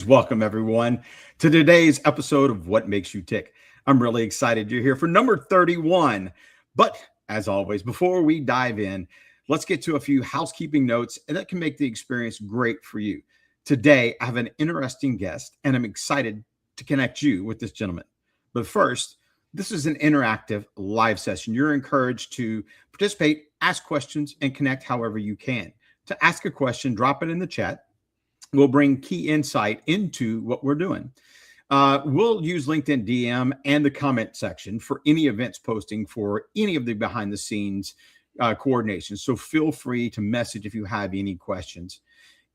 Welcome, everyone, to today's episode of What Makes You Tick. I'm really excited you're here for number 31. But as always, before we dive in, let's get to a few housekeeping notes and that can make the experience great for you. Today, I have an interesting guest, and I'm excited to connect you with this gentleman. But first, this is an interactive live session. You're encouraged to participate, ask questions, and connect however you can. To ask a question, drop it in the chat. We'll bring key insight into what we're doing. We'll use LinkedIn DM and the comment section for any events posting for any of the behind the scenes coordination. So feel free to message if you have any questions.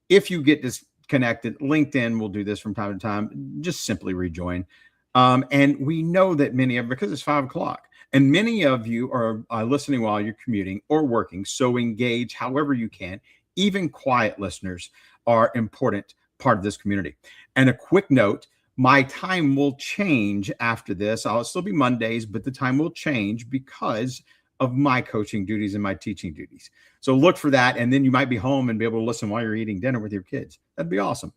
If you get disconnected, LinkedIn will do this from time to time. Just simply rejoin. And we know that because it's 5 o'clock, and many of you are listening while you're commuting or working. So engage however you can. Even quiet listeners are important part of this community. And a quick note, my time will change after this. I'll still be Mondays, but the time will change because of my coaching duties and my teaching duties. So look for that. And then you might be home and be able to listen while you're eating dinner with your kids. That'd be awesome.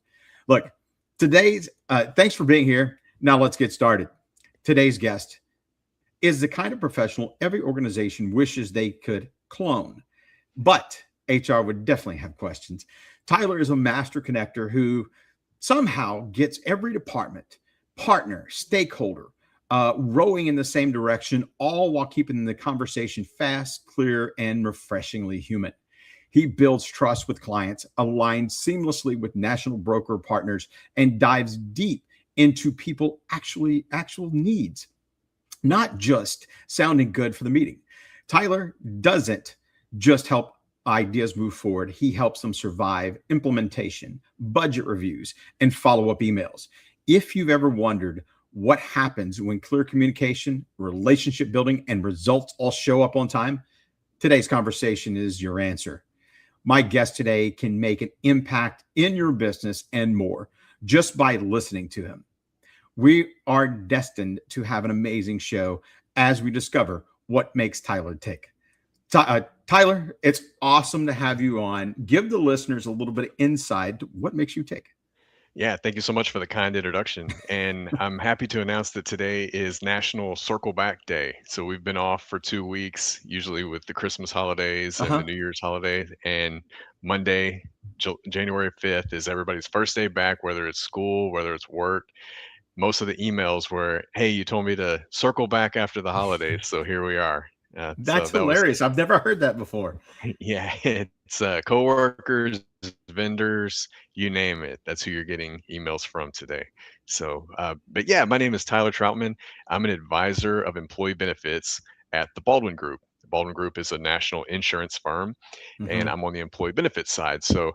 Look, thanks for being here. Now let's get started. Today's guest is the kind of professional every organization wishes they could clone, but HR would definitely have questions. Tyler is a master connector who somehow gets every department, partner, stakeholder rowing in the same direction, all while keeping the conversation fast, clear, and refreshingly human. He builds trust with clients, aligns seamlessly with national broker partners, and dives deep into actual needs, not just sounding good for the meeting. Tyler doesn't just help ideas move forward. He helps them survive implementation, budget reviews, and follow-up emails. If you've ever wondered what happens when clear communication, relationship building, and results all show up on time, today's conversation is your answer. My guest today can make an impact in your business and more just by listening to him. We are destined to have an amazing show as we discover what makes Tyler tick. Tyler, it's awesome to have you on. Give the listeners a little bit of insight to what makes you tick. Yeah, thank you so much for the kind introduction. And I'm happy to announce that today is National Circle Back Day. So we've been off for 2 weeks, usually with the Christmas holidays and the Uh-huh. New Year's holiday. And Monday, January 5th, is everybody's first day back, whether it's school, whether it's work. Most of the emails were, hey, you told me to circle back after the holidays. So here we are. So That's that was hilarious. I've never heard that before. Yeah, it's coworkers, vendors, you name it. That's who you're getting emails from today. But yeah, my name is Tyler Troutman. I'm an advisor of employee benefits at the Baldwin Group. The Baldwin Group is a national insurance firm, and Mm-hmm. I'm on the employee benefits side. So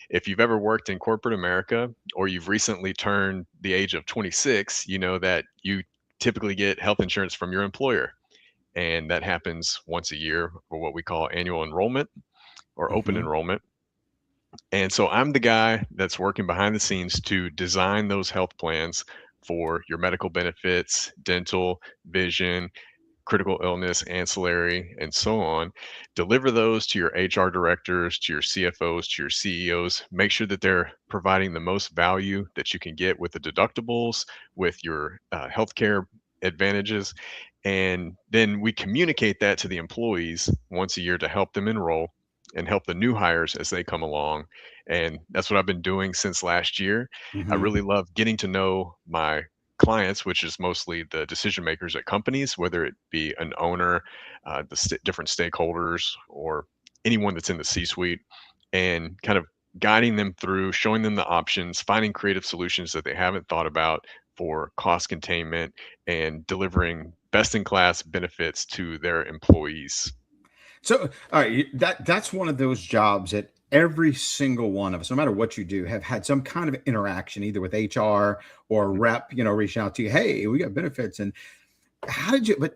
if you've ever worked in corporate America or you've recently turned the age of 26, you know that you typically get health insurance from your employer, and that happens once a year for what we call annual enrollment or open Mm-hmm. enrollment. And so I'm the guy that's working behind the scenes to design those health plans for your medical benefits, dental, vision, critical illness, ancillary, and so on. Deliver those to your HR directors, to your CFOs, to your CEOs. Make sure that they're providing the most value that you can get with the deductibles, with your healthcare advantages. And then we communicate that to the employees once a year to help them enroll and help the new hires as they come along. And that's what I've been doing since last year. I Mm-hmm. really love getting to know my clients, which is mostly the decision makers at companies, whether it be an owner, different stakeholders, or anyone that's in the C suite, and kind of guiding them through, showing them the options, finding creative solutions that they haven't thought about for cost containment and delivering best in class benefits to their employees. So, all right, that's one of those jobs that every single one of us, no matter what you do, have had some kind of interaction either with HR or a rep, reaching out to you. Hey, we got benefits, and how did you?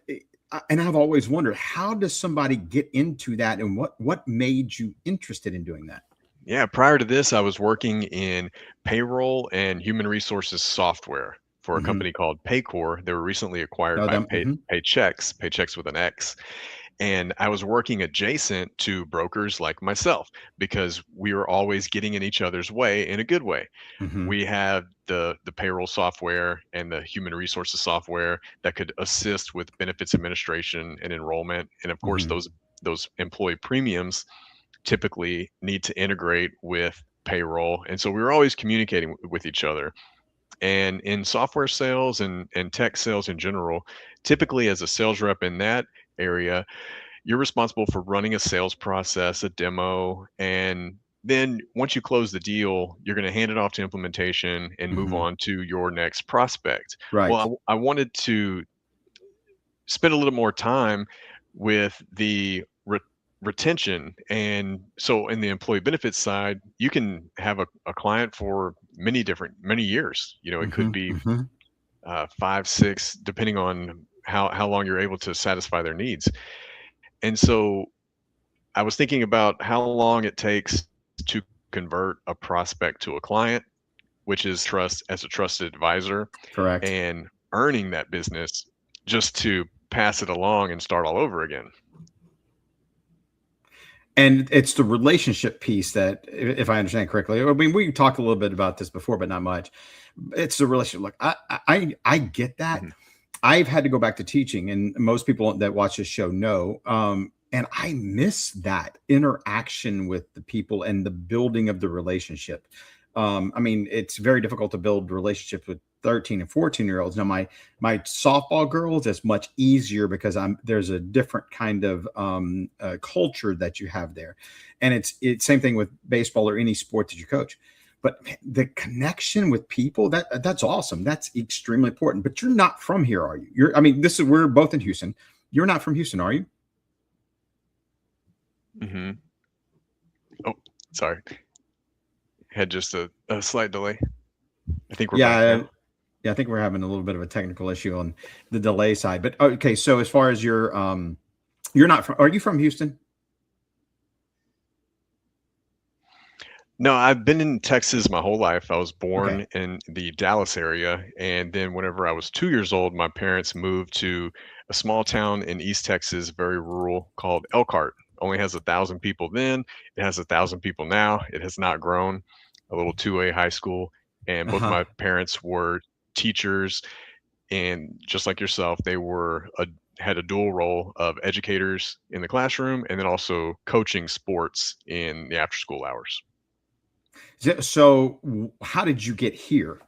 And I've always wondered, how does somebody get into that, and what made you interested in doing that? Yeah, prior to this, I was working in payroll and human resources software for a Mm-hmm. company called Paycor. They were recently acquired No, by them. Mm-hmm. Paychex with an X. And I was working adjacent to brokers like myself because we were always getting in each other's way in a good way. Hmm. We had the payroll software and the human resources software that could assist with benefits administration and enrollment. And of course, Hmm. those employee premiums typically need to integrate with payroll. And so we were always communicating with each other. And in software sales and tech sales in general, typically as a sales rep in that area, you're responsible for running a sales process, a demo, and then once you close the deal, you're going to hand it off to implementation and move Hmm. on to your next prospect. Right. Well, I wanted to spend a little more time with the retention. And so in the employee benefits side, you can have a client for many years. It could Hmm. be Hmm. 5, 6, depending on how long you're able to satisfy their needs. And so I was thinking about how long it takes to convert a prospect to a client, which is trust as a trusted advisor, Correct. and earning that business just to pass it along and start all over again. And it's the relationship piece that, if I understand correctly, I mean, we talked a little bit about this before, but not much. It's the relationship. Look, I get that. Mhm. I've had to go back to teaching, and most people that watch this show know. And I miss that interaction with the people and the building of the relationship. I mean, it's very difficult to build relationships with 13 and 14-year-olds. Now, my softball girls, it's much easier because there's a different kind of culture that you have there, and it's same thing with baseball or any sport that you coach. But man, the connection with people, that's awesome. That's extremely important. But you're not from here, are you? I mean, this is we're both in Houston. You're not from Houston, are you? Mhm. Oh, sorry. Had just a slight delay. I think we're back Yeah, now. yeah. I think we're having a little bit of a technical issue on the delay side. But okay, so as far as you're not from. Are you from Houston? No, I've been in Texas my whole life. I was Okay. born in the Dallas area, and then whenever I was 2 years old, my parents moved to a small town in East Texas, very rural, called Elkhart. Only has 1,000 people then. It has 1,000 people now. It has not grown. A little 2A high school, and Uh both huh. my parents were teachers, and just like yourself, they had a dual role of educators in the classroom and then also coaching sports in the after school hours. So, how did you get here?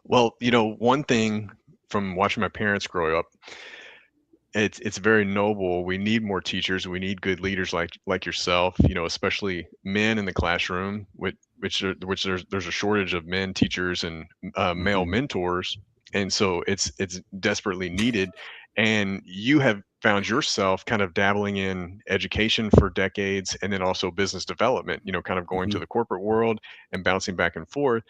Well, one thing from watching my parents grow up, it's very noble. We need more teachers. We need good leaders like yourself. Especially men in the classroom, which there's a shortage of men teachers and male Hmm. mentors, and so it's desperately needed. And you have found yourself kind of dabbling in education for decades, and then also business development. Kind of going to Hmm. the corporate world and bouncing back and forth.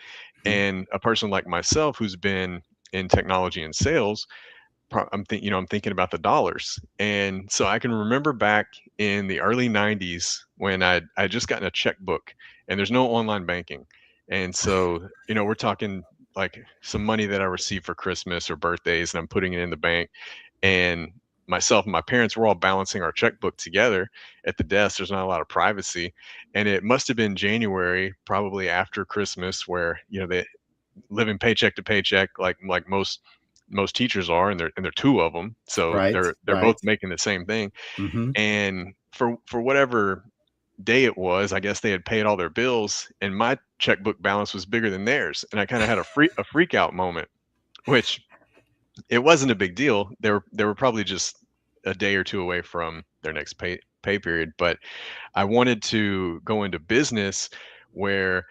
Hmm. And a person like myself who's been in technology and sales, I'm thinking about the dollars. And so I can remember back in the early 90s when I just gotten a checkbook, and there's no online banking. And so, we're talking like some money that I received for Christmas or birthdays, and I'm putting it in the bank. And myself and my parents were all balancing our checkbook together at the desk. There's not a lot of privacy. And it must have been January, probably after Christmas, where, they living paycheck to paycheck like most teachers are, and they're two of them, so Right. they're both Right. making the same thing. Hmm. And for whatever day it was, I guess they had paid all their bills, and my checkbook balance was bigger than theirs, and I kind of had a freak out moment, which it wasn't a big deal. They were probably just a day or two away from their next pay period, but I wanted to go into business where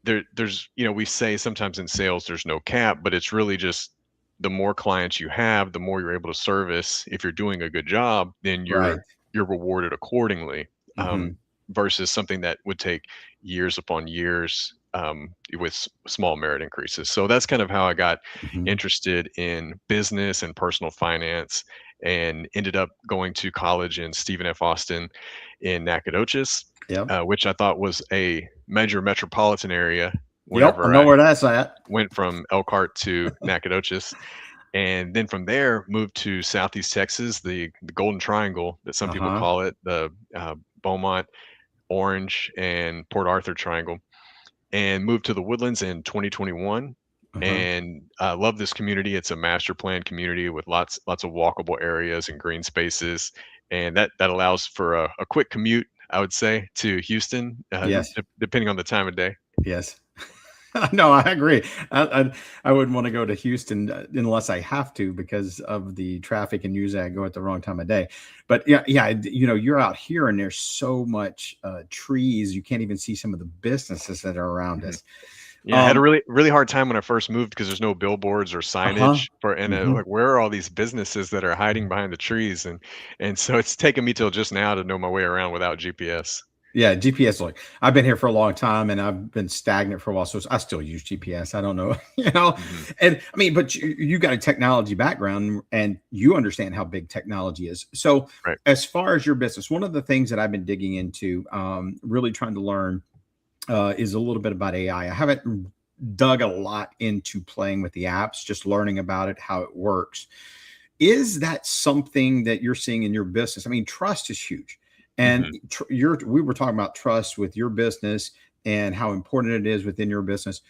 we say sometimes in sales there's no cap, but it's really just the more clients you have, the more you're able to service. If you're doing a good job, then Right. you're rewarded accordingly, Hmm. versus something that would take years upon years, with small merit increases. So that's kind of how I got Hmm. interested in business and personal finance, and ended up going to college in Stephen F. Austin in Nacogdoches, Yep. which I thought was a major metropolitan area Yep. I whenever know I where that's at. went from Elkhart to Nacogdoches. And then from there, moved to Southeast Texas, the Golden Triangle that some people Uh-huh. call it, the Beaumont, Orange, and Port Arthur Triangle, and moved to the Woodlands in 2021. Uh-huh. And I love this community. It's a master plan community with lots of walkable areas and green spaces, and that allows for a quick commute, I would say, to Houston, Yes. depending on the time of day. Yes. No, I agree. I wouldn't want to go to Houston unless I have to because of the traffic, and usually I go at the wrong time of day. But yeah, yeah, you're out here and there's so much trees, you can't even see some of the businesses that are around Mhm. us. Yeah, I had a Um, really hard time when I first moved because there's no billboards or uh-huh. signage for, and Hmm. like, where are all these businesses that are hiding behind the trees? And so it's taken me till just now to know my way around without GPS. Yeah, GPS. Like I've been here for a long time, and I've been stagnant for a while, so I still use GPS. I don't know, Mhm. And I mean, but you got a technology background, and you understand how big technology is. So, Right. as far as your business, one of the things that I've been digging into, really trying to learn, is a little bit about AI. I haven't dug a lot into playing with the apps, just learning about it, how it works. Is that something that you're seeing in your business? I mean, trust is huge. And Mhm. we were talking about trust with your business and how important it is within your business.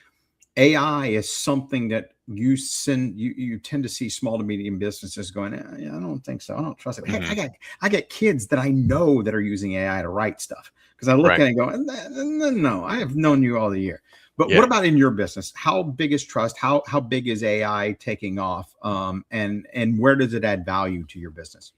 AI is something that you tend to see small to medium businesses going, yeah, I don't think so. I don't trust it. Heck, Mhm. I get kids that I know that are using AI to write stuff because I look Right. at it and go, no, I have known you all the year. But what Yeah. about in your business? How big is trust? How big is AI taking off? And where does it add value to your business?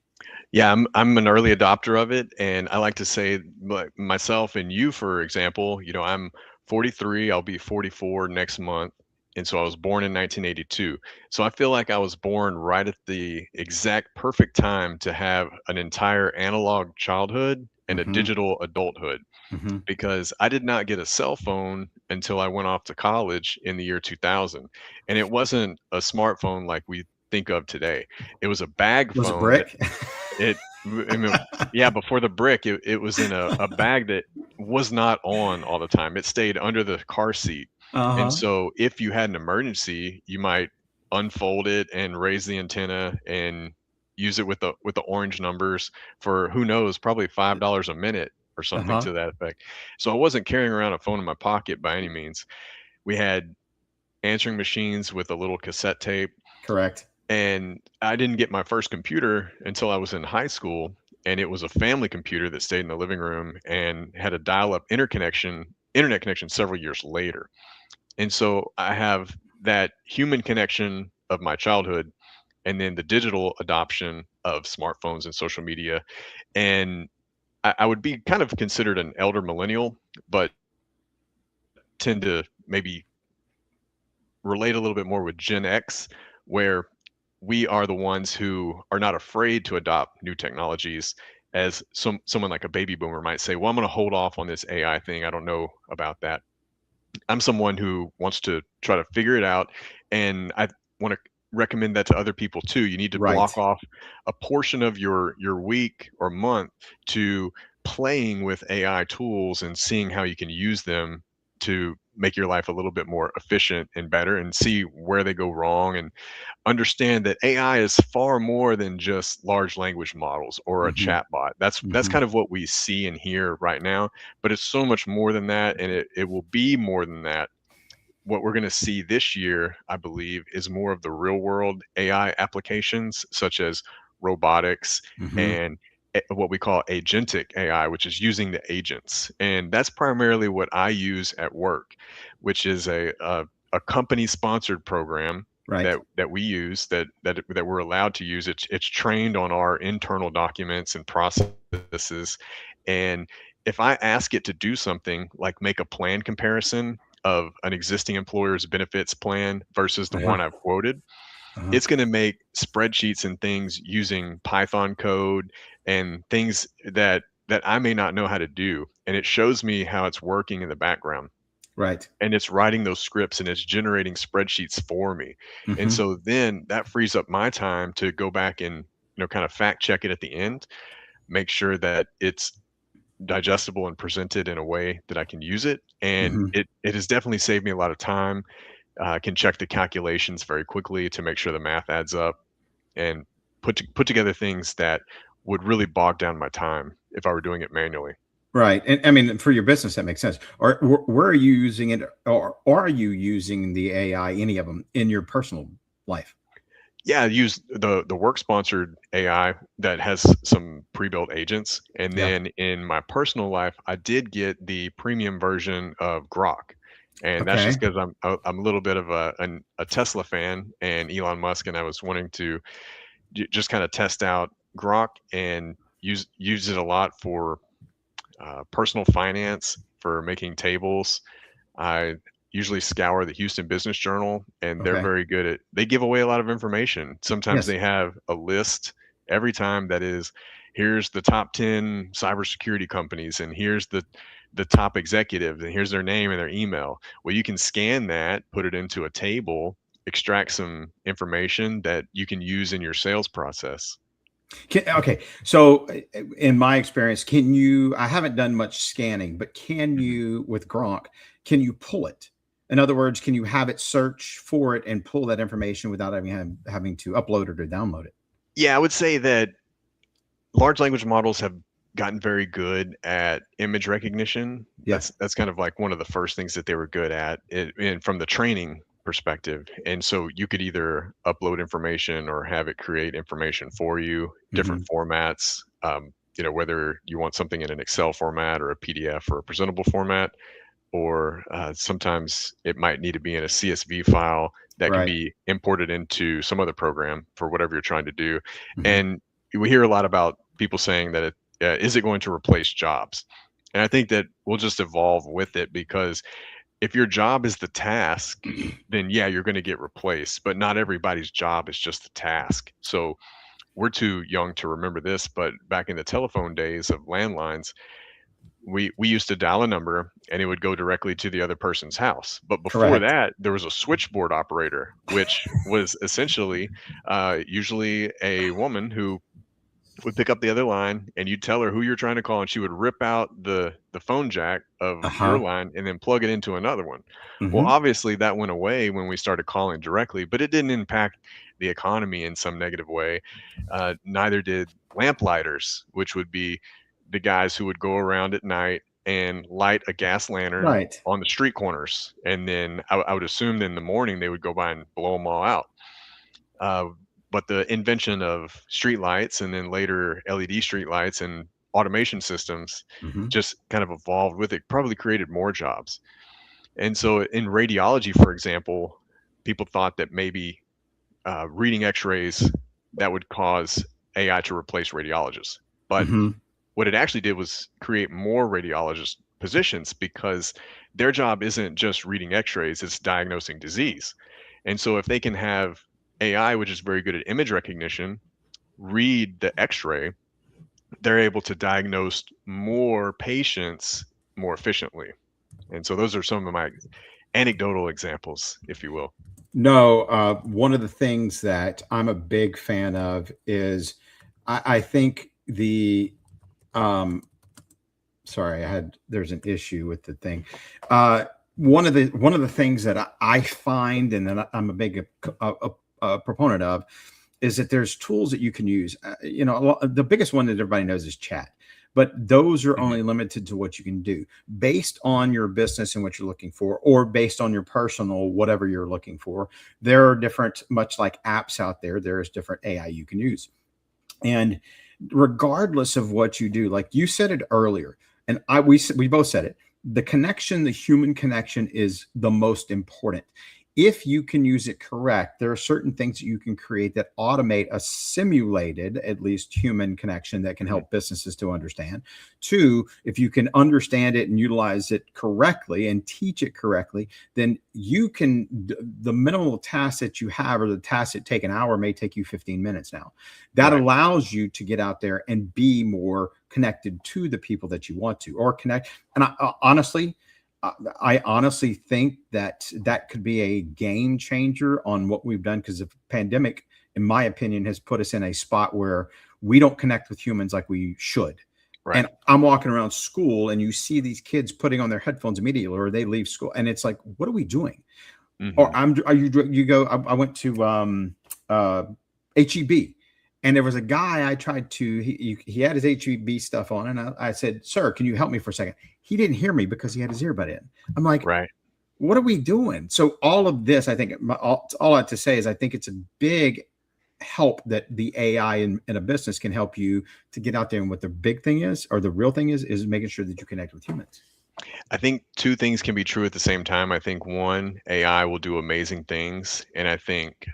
Yeah, I'm an early adopter of it, and I like to say, like, myself and you, for example, I'm 43, I'll be 44 next month, and so I was born in 1982. So I feel like I was born right at the exact perfect time to have an entire analog childhood and a Hmm. digital adulthood, Hmm. because I did not get a cell phone until I went off to college in the year 2000, and it wasn't a smartphone like we think of today. It was a bag Was it phone that brick? it I mean, yeah, before the brick, it was in a bag that was not on all the time. It stayed under the car seat. And Uh-huh. so if you had an emergency, you might unfold it and raise the antenna and use it with the orange numbers for, who knows, probably $5 a minute or something Uh-huh. to that effect. So I wasn't carrying around a phone in my pocket by any means. We had answering machines with a little cassette tape, Correct. and I didn't get my first computer until I was in high school, and it was a family computer that stayed in the living room and had a dial-up internet connection several years later. And so I have that human connection of my childhood, and then the digital adoption of smartphones and social media. And I would be kind of considered an elder millennial, but tend to maybe relate a little bit more with Gen X, where we are the ones who are not afraid to adopt new technologies, as someone like a baby boomer might say, well, I'm going to hold off on this AI thing. I don't know about that. I'm someone who wants to try to figure it out, and I want to recommend that to other people too. You need to block Right. off a portion of your week or month to playing with AI tools and seeing how you can use them to make your life a little bit more efficient and better, and see where they go wrong, and understand that AI is far more than just large language models or a Hmm. chatbot. That's Hmm. kind of what we see and hear right now, but it's so much more than that, and it will be more than that. What we're going to see this year, I believe, is more of the real world AI applications, such as robotics Hmm. and what we call agentic AI, which is using the agents. And that's primarily what I use at work, which is a company sponsored program Right. that we use, that we're allowed to use. It's trained on our internal documents and processes. And if I ask it to do something like make a plan comparison of an existing employer's benefits plan versus the Uh-huh. one I've quoted, Uh-huh. it's going to make spreadsheets and things using Python code and things that I may not know how to do. And it shows me how it's working in the background. Right. And it's writing those scripts and it's generating spreadsheets for me. And Hmm. so then that frees up my time to go back and, kind of fact check it at the end, make sure that it's digestible and presented in a way that I can use it. And Hmm. it has definitely saved me a lot of time, can check the calculations very quickly to make sure the math adds up, and put together things that would really bog down my time if I were doing it manually. Right. And I mean, for your business, that makes sense. Or where are you using it, or are you using the AI, any of them, in your personal life? Yeah, I use the work sponsored AI that has some pre-built agents, and Yeah. then in my personal life, I did get the premium version of Grok, and that's Okay. just because I'm a little bit of a Tesla fan and Elon Musk, and I was wanting to just kind of test out Grok and use it a lot for personal finance, for making tables. I usually scour the Houston Business Journal, and they're Okay. very good at they give away a lot of information. Sometimes Yes. they have a list every time that is, here's the top 10 cybersecurity companies, and here's the top executives, and here's their name and their email. Well, you can scan that, put it into a table, extract some information that you can use in your sales process. Okay. So, in my experience, can you? I haven't done much scanning, but can Mhm. you, with Gronk, can you pull it? In other words, can you have it search for it and pull that information without having to upload it or download it? Yeah, I would say that large language models have gotten very good at image recognition. Yeah. That's kind of like one of the first things that they were good at, and from the training perspective. And so you could either upload information or have it create information for you, different Hmm. formats. Whether you want something in an Excel format or a PDF or a presentable format, or sometimes it might need to be in a CSV file that can Right. be imported into some other program for whatever you're trying to do. Hmm. And we hear a lot about people saying that is it going to replace jobs? And I think that we'll just evolve with it, because if your job is the task, then yeah, you're going to get replaced. But not everybody's job is just the task. So we're too young to remember this, but back in the telephone days of landlines, we used to dial a number and it would go directly to the other person's house. But before Correct. that, there was a switchboard operator, which was essentially usually a woman who would pick up the other line, and you'd tell her who you're trying to call, and she would rip out the phone jack of Uh your huh. line and then plug it into another one. Well, Hmm. obviously that went away when we started calling directly, but it didn't impact the economy in some negative way. Neither did lamplighters, which would be the guys who would go around at night and light a gas lantern Right. on the street corners, and then I would assume that in the morning they would go by and blow them all out. uh, but the invention of streetlights, and then later LED streetlights and automation systems, Hmm. just kind of evolved with it, probably created more jobs. And so in radiology, for example, people thought that maybe reading x-rays, that would cause AI to replace radiologists. But Hmm. what it actually did was create more radiologist positions, because their job isn't just reading x-rays, it's diagnosing disease. And so if they can have AI, which is very good at image recognition, read the x-ray, they're able to diagnose more patients more efficiently. And so those are some of my anecdotal examples, if you will. No, one of the things that I'm a big fan of is I think um, sorry, there's an issue with the thing. Uh, one of the things that I find, and that I'm a big proponent of, is that there's tools that you can use. The biggest one that everybody knows is chat, but those are Mhm. only limited to what you can do based on your business and what you're looking for, or based on your personal, whatever you're looking for. There are different, much like apps out there, there's different AI you can use. And regardless of what you do, like you said it earlier, and we both said it, the connection, the human connection is the most important. If you can use it correct, there are certain things that you can create that automate a simulated, at least human connection that can Mhm. help businesses to understand. Two, if you can understand it and utilize it correctly and teach it correctly, then the minimal task that you have, or the task that take an hour, may take you 15 minutes now. That Right. allows you to get out there and be more connected to the people that you want to, or connect. And I honestly think that that could be a game changer on what we've done, because the pandemic, in my opinion, has put us in a spot where we don't connect with humans like we should. Right. And I'm walking around school and you see these kids putting on their headphones immediately, or they leave school, and it's like, what are we doing? Hmm. are you go, I went to uh HEB, and there was a guy I tried to, he had his HEB stuff on, and I said, "Sir, can you help me for a second?" He didn't hear me because he had his earbud in. I'm like, Right. what are we doing? So all of this, I think, all I have to say is I think it's a big help that the AI in a business can help you to get out there. And what the big thing is, or the real thing is making sure that you connect with humans. I think two things can be true at the same time. I think one, AI will do amazing things, and I think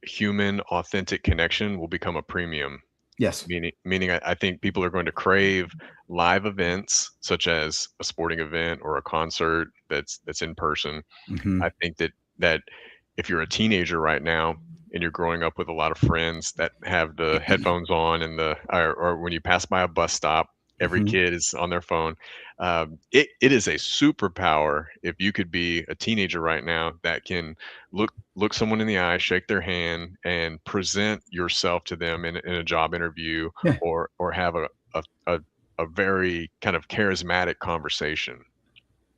human authentic connection will become a premium. Yes. Meaning I think people are going to crave live events such as a sporting event or a concert that's in person. Hmm. I think that if you're a teenager right now and you're growing up with a lot of friends that have the headphones on and or when you pass by a bus stop, every Hmm. kid is on their phone. It is a superpower if you could be a teenager right now that can look someone in the eye, shake their hand, and present yourself to them in a job interview Yeah. or have a, a a very kind of charismatic conversation.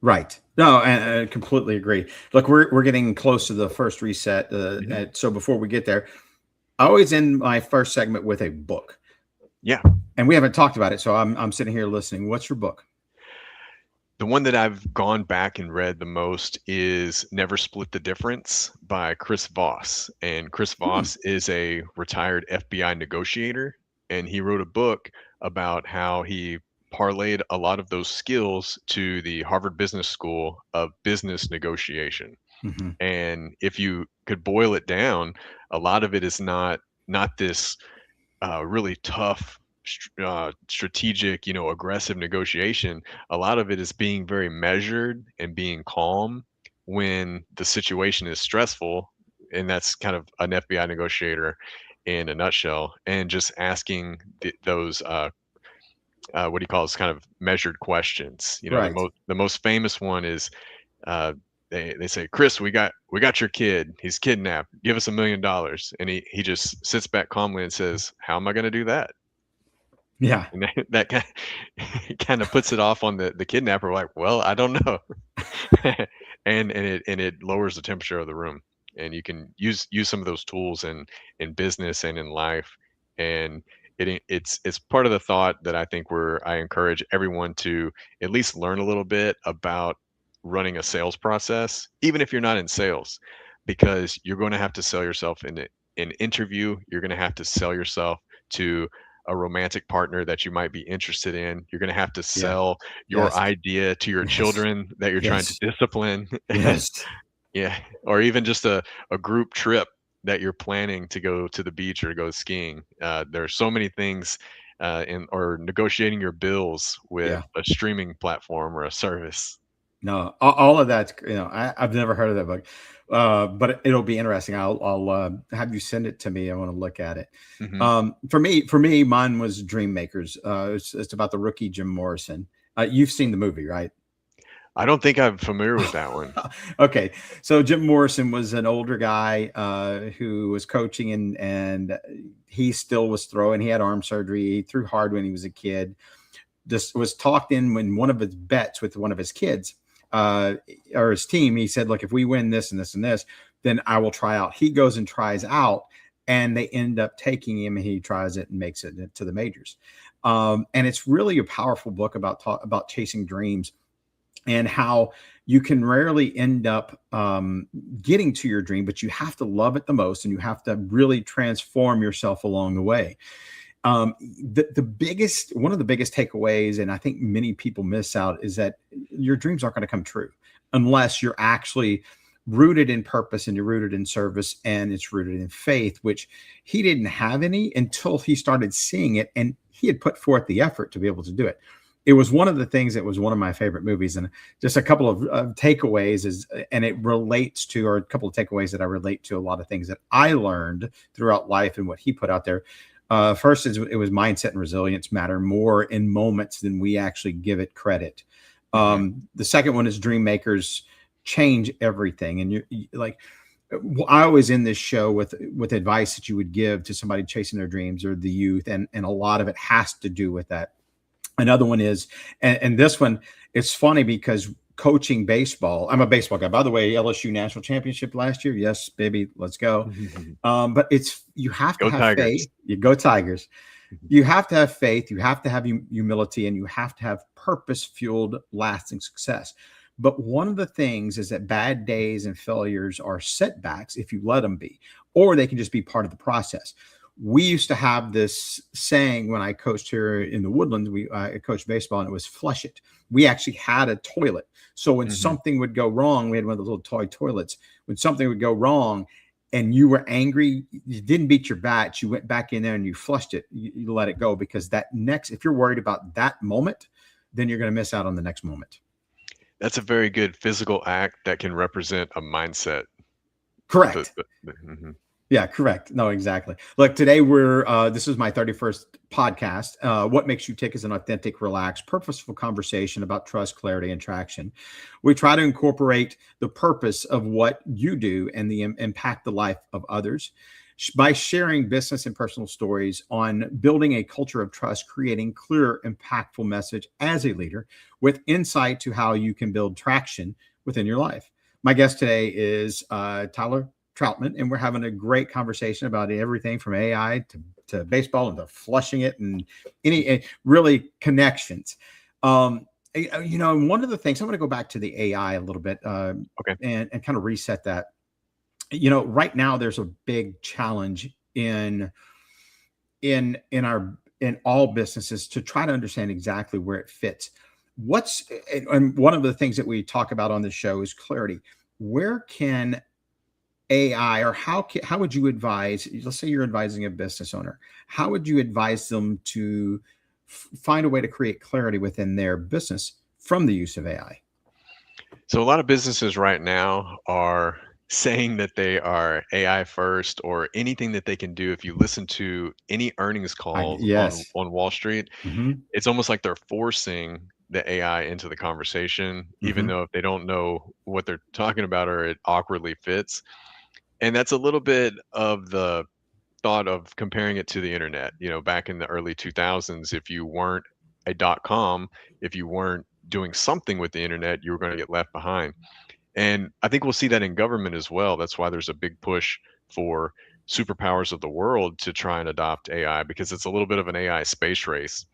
Right. No, and I completely agree. Look, we're getting close to the first reset. Mhm. So before we get there, I always end my first segment with a book, Yeah. and we haven't talked about it. So I'm sitting here listening. What's your book? The one that I've gone back and read the most is Never Split the Difference by Chris Voss. And Chris Hmm. Voss is a retired FBI negotiator. And he wrote a book about how he parlayed a lot of those skills to the Harvard Business School of business negotiation. Hmm. And if you could boil it down, a lot of it is not this really tough, strategic, aggressive negotiation. A lot of it is being very measured and being calm when the situation is stressful, and that's kind of an FBI negotiator in a nutshell. And just asking those what do you call this kind of measured questions. The Right. most famous one is uh, they say, Chris, we got your kid. He's kidnapped. Give us $1 million. And he just sits back calmly and says, how am I going to do that? Yeah. And that kind of puts it off on the kidnapper. Like, well, I don't know. And it lowers the temperature of the room. And you can use some of those tools in business and in life. And it's part of the thought that I think I encourage everyone to at least learn a little bit about running a sales process, even if you're not in sales, because you're going to have to sell yourself in an interview. You're going to have to sell yourself to a romantic partner that you might be interested in. You're going to have to Yeah. sell your Yes. idea to your Yes. children that you're trying to Yes. discipline. Yes. Yeah. Or even just a group trip that you're planning to go to the beach or to go skiing. There are so many things or negotiating your bills with Yeah. a streaming platform or a service. No, all of that. I've never heard of that book, but it'll be interesting. I'll have you send it to me. I want to look at it. Hmm. For me, mine was Dream Makers. It's about the rookie Jim Morrison. You've seen the movie, right? I don't think I'm familiar with that one. Okay, so Jim Morrison was an older guy who was coaching, and he still was throwing. He had arm surgery. He threw hard when he was a kid. This was talked in when one of his bets with one of his kids uh, or his team. He said, "Look, if we win this and this and this, then I will try out." He goes and tries out, and they end up taking him, and he tries it and makes it to the majors. And it's really a powerful book about chasing dreams and how you can rarely end up getting to your dream, but you have to love it the most, and you have to really transform yourself along the way. The biggest one of the biggest takeaways, and I think many people miss out, is that your dreams aren't going to come true unless you're actually rooted in purpose and you're rooted in service and it's rooted in faith, which he didn't have any until he started seeing it, and he had put forth the effort to be able to do it. It was one of the things that was one of my favorite movies, and just a couple of takeaways and it relates to, or a couple of takeaways that I relate to a lot of things that I learned throughout life and what he put out there. First is it was mindset and resilience matter more in moments than we actually give it credit. Hmm. The second one is dream makers change everything. And like, I always end this show with advice that you would give to somebody chasing their dreams or the youth. And a lot of it has to do with that. Another one is, and this one, it's funny because coaching baseball. I'm a baseball guy, by the way. LSU national championship last year. Yes, baby, let's go. But it's you have to Go have Tigers. faith. You go Tigers. You have to have faith. You have to have humility, and you have to have purpose-fueled, lasting success. But one of the things is that bad days and failures are setbacks if you let them be, or they can just be part of the process. We used to have this saying when I coached here in the Woodlands. I coached baseball, and it was "flush it." We actually had a toilet, so when Mhm. something would go wrong, we had one of those little toy toilets. When something would go wrong, and you were angry, you didn't beat your bat, you went back in there and you flushed it, you let it go, because that next, if you're worried about that moment, then you're going to miss out on the next moment. That's a very good physical act that can represent a mindset. Correct. Mhm. Yeah, correct. No, exactly. Look, today this is my 31st podcast. What Makes You Tick is an authentic, relaxed, purposeful conversation about trust, clarity, and traction. We try to incorporate the purpose of what you do and the impact the life of others by sharing business and personal stories on building a culture of trust, creating clear, impactful message as a leader with insight to how you can build traction within your life. My guest today is Tyler Troutman, and we're having a great conversation about everything from AI to baseball and to flushing it and any really connections. And one of the things I'm going to go back to the AI a little bit Okay. and kind of reset that. Right now there's a big challenge in all businesses to try to understand exactly where it fits. And one of the things that we talk about on the show is clarity. Where can AI, or how would you advise, let's say you're advising a business owner, how would you advise them to find a way to create clarity within their business from the use of AI? So a lot of businesses right now are saying that they are AI first or anything that they can do. If you listen to any earnings call on Yes. Wall Street, Hmm. it's almost like they're forcing the AI into the conversation, even Hmm. though if they don't know what they're talking about or it awkwardly fits. And that's a little bit of the thought of comparing it to the internet. Back in the early 2000s, if you weren't a dot com, if you weren't doing something with the internet, you were going to get left behind. And I think we'll see that in government as well. That's why there's a big push for superpowers of the world to try and adopt AI, because it's a little bit of an AI space race.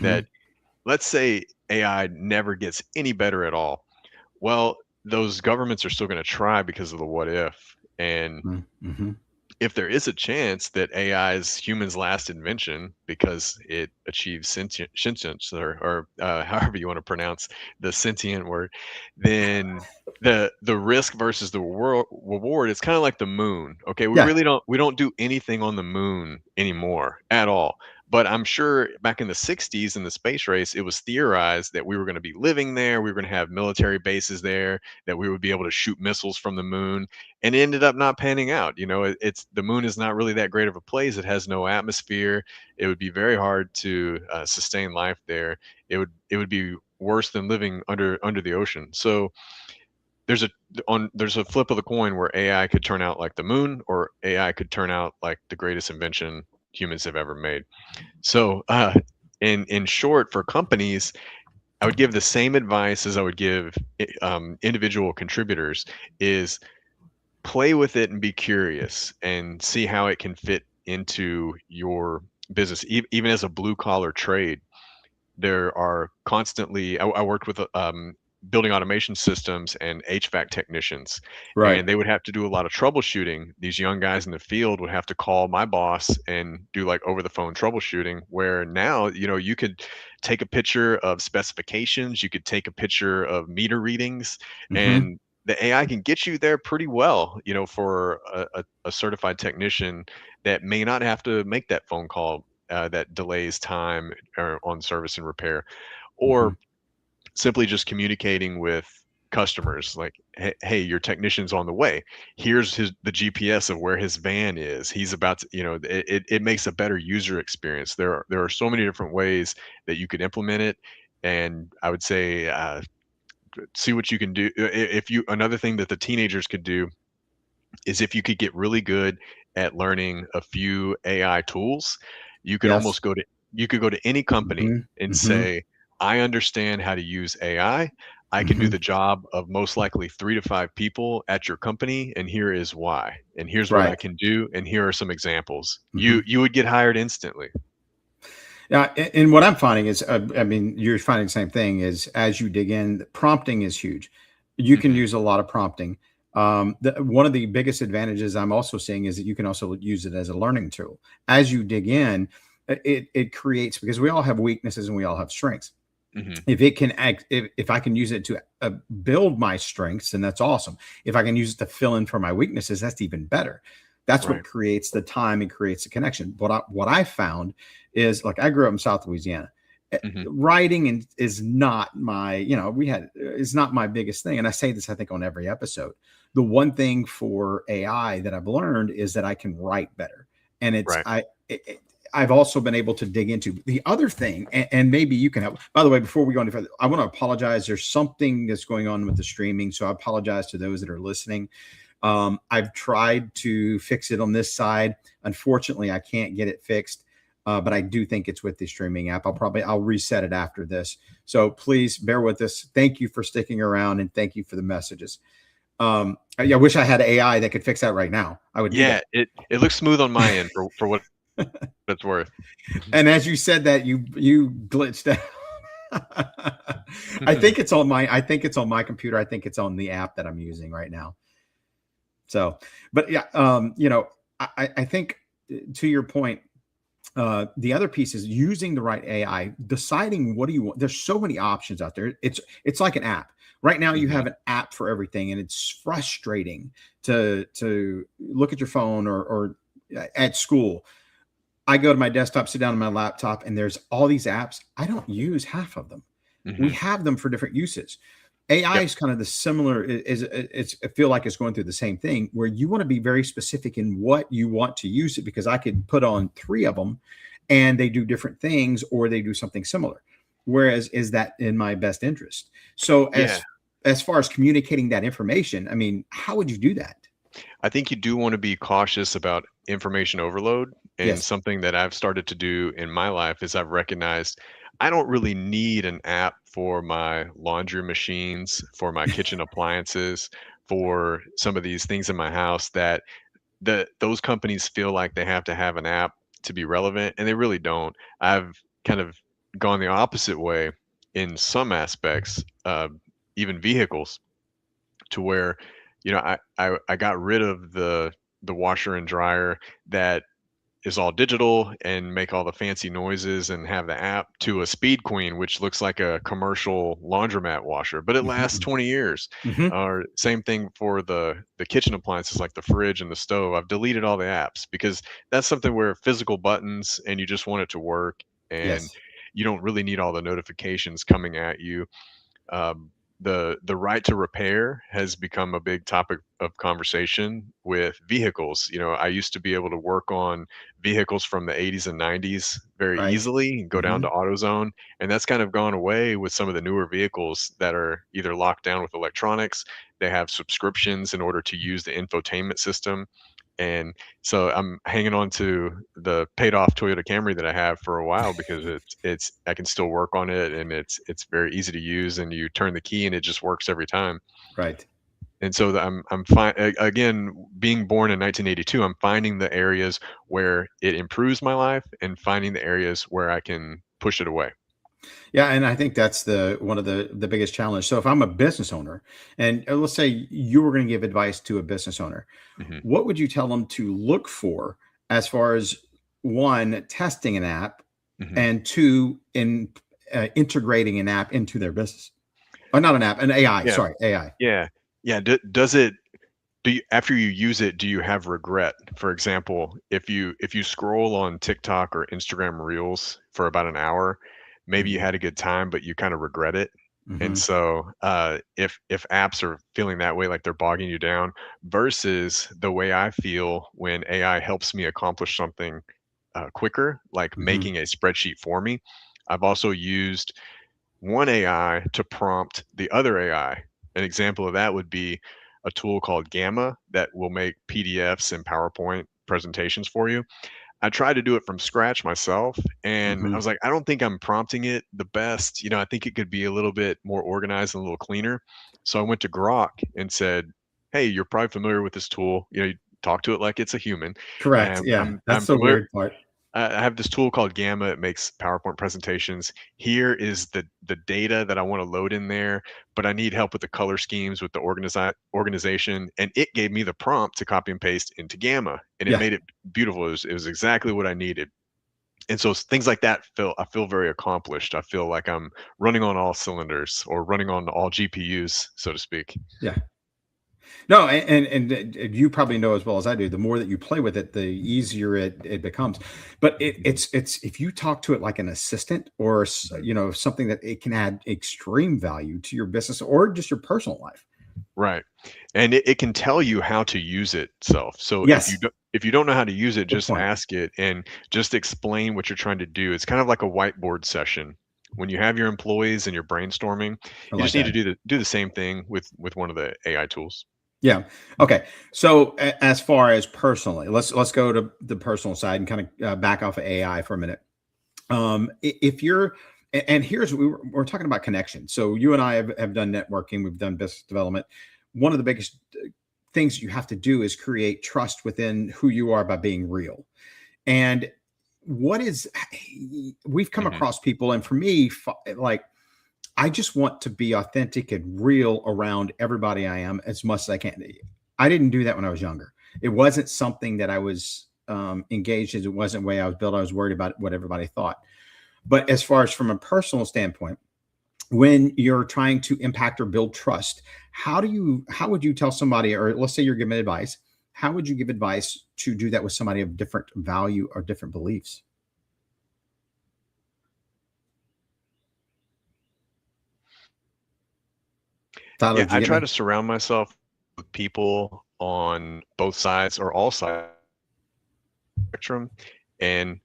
That, Hmm. let's say AI never gets any better at all. Well, those governments are still going to try because of the what if. And Hmm. if there is a chance that AI is humans' last invention because it achieves sentience, or however you want to pronounce the sentient word, then the risk versus the reward is kind of like the moon. Okay, Yeah. we don't do anything on the moon anymore at all. But I'm sure back in the 60s in the space race, it was theorized that we were going to be living there, we were going to have military bases there, that we would be able to shoot missiles from the moon, and it ended up not panning out. It's the moon is not really that great of a place. It has no atmosphere. It would be very hard to sustain life there. It would be worse than living under the ocean. So there's a there's a flip of the coin where AI could turn out like the moon, or AI could turn out like the greatest invention humans have ever made. So in short, for companies, I would give the same advice as I would give individual contributors: is play with it and be curious and see how it can fit into your business. Even as a blue collar trade, there are constantly I worked with building automation systems and HVAC technicians, Right. and they would have to do a lot of troubleshooting. These young guys in the field would have to call my boss and do like over the phone troubleshooting, where now you could take a picture of specifications, you could take a picture of meter readings, Hmm. and the AI can get you there pretty well, for a certified technician that may not have to make that phone call that delays time or on service and repair, Hmm. or simply just communicating with customers like, hey, your technician's on the way. Here's the GPS of where his van is. He's about to, it makes a better user experience. There are so many different ways that you could implement it. And I would say, see what you can do. If you Another thing that the teenagers could do is, if you could get really good at learning a few AI tools, you could Yes. almost go to you could go to any company Hmm. and Hmm. say, "I understand how to use AI. I can do Hmm. the job of most likely 3 to 5 people at your company, and here is why, and here's what I Right. can do, and here are some examples. Hmm. You would get hired instantly. Yeah, and what I'm finding is, I mean, you're finding the same thing. Is as you dig in, prompting is huge. You can Mhm. use a lot of prompting. One of the biggest advantages I'm also seeing is that you can also use it as a learning tool. As you dig in, it creates, because we all have weaknesses and we all have strengths. Mhm. If it can act, if I can use it to build my strengths, then that's awesome. If I can use it to fill in for my weaknesses, that's even better. That's what Right. creates the time and creates the connection. What I found is, like, I grew up in South Louisiana. Mhm. Writing is not my, we had, is not my biggest thing. And I say this, I think, on every episode. The one thing for AI that I've learned is that I can write better. And Right. I've also been able to dig into the other thing, and maybe you can help. By the way, before we go any further, I want to apologize. There's something that's going on with the streaming, so I apologize to those that are listening. I've tried to fix it on this side. Unfortunately, I can't get it fixed, but I do think it's with the streaming app. I'll reset it after this. So please bear with us. Thank you for sticking around, and thank you for the messages. I wish I had AI that could fix that right now. I would do Yeah, that. it looks smooth on my end for what it's worth. And as you said that, you glitched out. I think it's on my computer. I think it's on the app that I'm using right now. So, but yeah, I think, to your point, the other piece is using the right AI, deciding what do you want. There's so many options out there. It's like an app. Right now, you Mhm. have an app for everything, and it's frustrating to look at your phone, or at school. I go to my desktop, sit down on my laptop, and there's all these apps. I don't use half of them. We Mhm. have them for different uses. AI Yep. is kind of the similar. I feel like it's going through the same thing, where you want to be very specific in what you want to use it, because I could put on three of them, and they do different things, or they do something similar. Whereas, is that in my best interest? So Yeah. as far as communicating that information, I mean, how would you do that? I think you do wanna be cautious about information overload, and Yes. something that I've started to do in my life is I've recognized I don't really need an app for my laundry machines, for my kitchen appliances, for some of these things in my house that those companies feel like they have to have an app to be relevant, and they really don't. I've kind of gone the opposite way in some aspects, even vehicles, to where, I got rid of the washer and dryer that is all digital and make all the fancy noises and have the app, to a Speed Queen, which looks like a commercial laundromat washer, but it lasts Hmm. 20 years. Hmm. Or same thing for the kitchen appliances like the fridge and the stove. I've deleted all the apps because that's something where physical buttons and you just want it to work, and Yes. you don't really need all the notifications coming at you. Um, the right to repair has become a big topic of conversation with vehicles. I used to be able to work on vehicles from the 80s and 90s very Right. easily and go down Hmm. to AutoZone, and that's kind of gone away with some of the newer vehicles that are either locked down with electronics, they have subscriptions in order to use the infotainment system. And so I'm hanging on to the paid off Toyota Camry that I have for a while because it's I can still work on it, and it's very easy to use, and you turn the key and it just works every time. Right. And so I'm fine again, being born in 1982, I'm finding the areas where it improves my life and finding the areas where I can push it away. Yeah, and I think that's the one of the biggest challenge. So if I'm a business owner, and let's say you were going to give advice to a business owner, Mhm, what would you tell them to look for, as far as, one, testing an app, mhm. and two, in integrating an app into their business? Or not an app, an AI. Yeah, Sorry, AI. yeah, yeah. Does it do you, after you use it, do you have regret? For example, if you scroll on TikTok or Instagram Reels for about an hour, maybe you Hmm. had a good time, but you kind of regret it. And Hmm. so, if apps are feeling that way, like they're bogging you down, versus the way I feel when AI helps me accomplish something quicker, like Hmm. making a spreadsheet for me. I've also used one AI to prompt the other AI. An example of that would be a tool called Gamma that will make PDFs and PowerPoint presentations for you. I tried to do it from scratch myself, and I Hmm. was like, I don't think I'm prompting it the best. I think it could be a little bit more organized and a little cleaner. So I went to Grok and said, "Hey, you're probably familiar with this tool. You talk to it like it's a human. Correct. Yeah, I'm that's the familiar. weird part. I have this tool called Gamma. It makes PowerPoint presentations. Here is the data that I want to load in there, but I need help with the color schemes, with the organization." And it gave me the prompt to copy and paste into Gamma, and it Yeah. made it beautiful. It was exactly what I needed. And so things like that I feel very accomplished. I feel like I'm running on all cylinders, or running on all GPUs, so to speak. Yeah. No, and you probably know as well as I do, the more that you play with it, the easier it becomes. But it's if you talk to it like an assistant, or Mhm. something that it can add extreme value to your business or just your personal life. Right. And it can tell you how to use it itself. So Yes, if you don't know how to use it, good just point. ask it and just explain what you're trying to do. It's kind of like a whiteboard session. When you have your employees and you're brainstorming, I you just like need to that. do the same thing with one of the AI tools. Yeah. Okay. So as far as personally, let's go to the personal side and kind of back off of AI for a minute. If you're and here's we're talking about connection. So you and I have done networking, we've done business development. One of the biggest things you have to do is create trust within who you are by being real. And what is we've come Mhm. across people, and for me, like I just want to be authentic and real around everybody I am as much as I can. I didn't do that when I was younger. It wasn't something that I was engaged in. It wasn't the way I was built. I was worried about what everybody thought. But as far as from a personal standpoint, when you're trying to impact or build trust, how would you tell somebody, or let's say you're giving advice, how would you give advice to do that with somebody of different value or different beliefs? Tyler, Yeah, did you I get try me? to surround myself with people on both sides, or all sides of the spectrum, and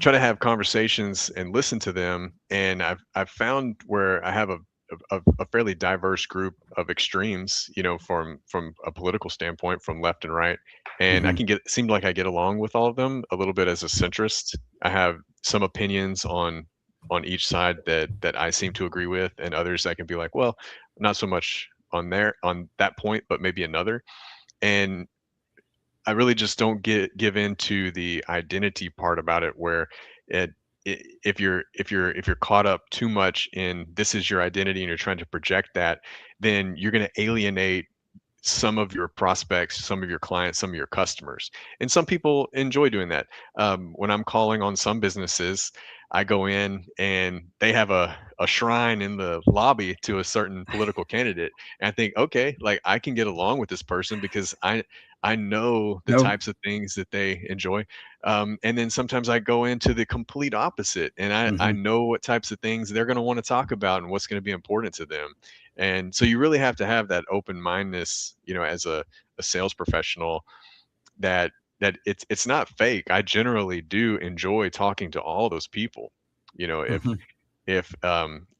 try to have conversations and listen to them. And I've found where I have a fairly diverse group of extremes, from a political standpoint, from left and right, and I Hmm. can get seem like I get along with all of them a little bit as a centrist. I have some opinions on each side that I seem to agree with, and others I can be like, well, not so much on that point, but maybe another. And I really just don't give into the identity part about it, where it, if you're caught up too much in this is your identity and you're trying to project that, then you're going to alienate some of your prospects, some of your clients, some of your customers. And some people enjoy doing that. When I'm calling on some businesses, I go in and they have a shrine in the lobby to a certain political candidate. And I think, okay, like I can get along with this person because I know the No. types of things that they enjoy. And then sometimes I go into the complete opposite, and I Hmm. know what types of things they're going to want to talk about and what's going to be important to them. And so you really have to have that open mindedness, as a sales professional, that it's not fake. I generally do enjoy talking to all those people. You know, if Hmm. if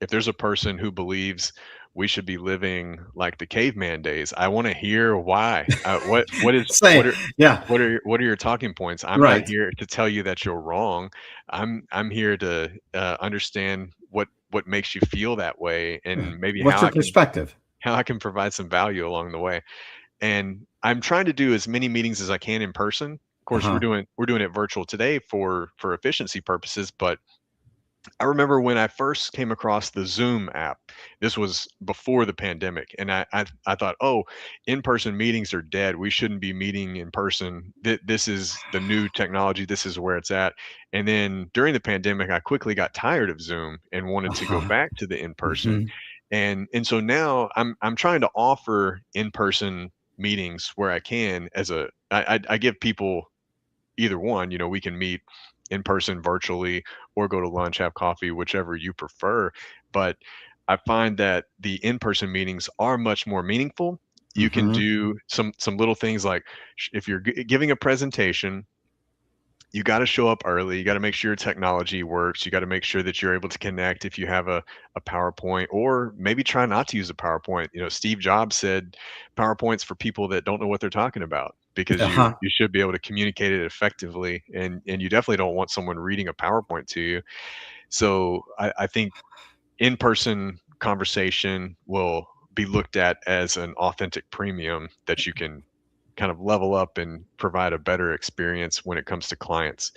there's a person who believes we should be living like the caveman days, I want to hear why. What is Say, yeah, what are your talking points? I'm not right. here to tell you that you're wrong. I'm here to understand what makes you feel that way, Yeah. and maybe What's your perspective? how I can provide some value along the way. And I'm trying to do as many meetings as I can in person. Of Uh course, huh. we're doing it virtual today for efficiency purposes, but I remember when I first came across the Zoom app. This was before the pandemic, and I thought, oh, in-person meetings are dead. We shouldn't be meeting in person. This is the new technology. This is where it's at. And then during the pandemic, I quickly got tired of Zoom and Uh wanted to go huh. back to the in-person. Hmm. And so now I'm trying to offer in-person meetings where I can. I give people either one. We can meet in person, virtually, or go to lunch, have coffee, whichever you prefer. But I find that the in-person meetings are much more meaningful. You can Hmm. do some little things like, if you're giving a presentation, you got to show up early. You got to make sure your technology works. You got to make sure that you're able to connect if you have a PowerPoint, or maybe try not to use a PowerPoint. Steve Jobs said PowerPoint's for people that don't know what they're talking about, because Uh-huh. you should be able to communicate it effectively, and you definitely don't want someone reading a PowerPoint to you. So I think in-person conversation will be looked at as an authentic premium that you can kind of level up and provide a better experience when it comes to clients.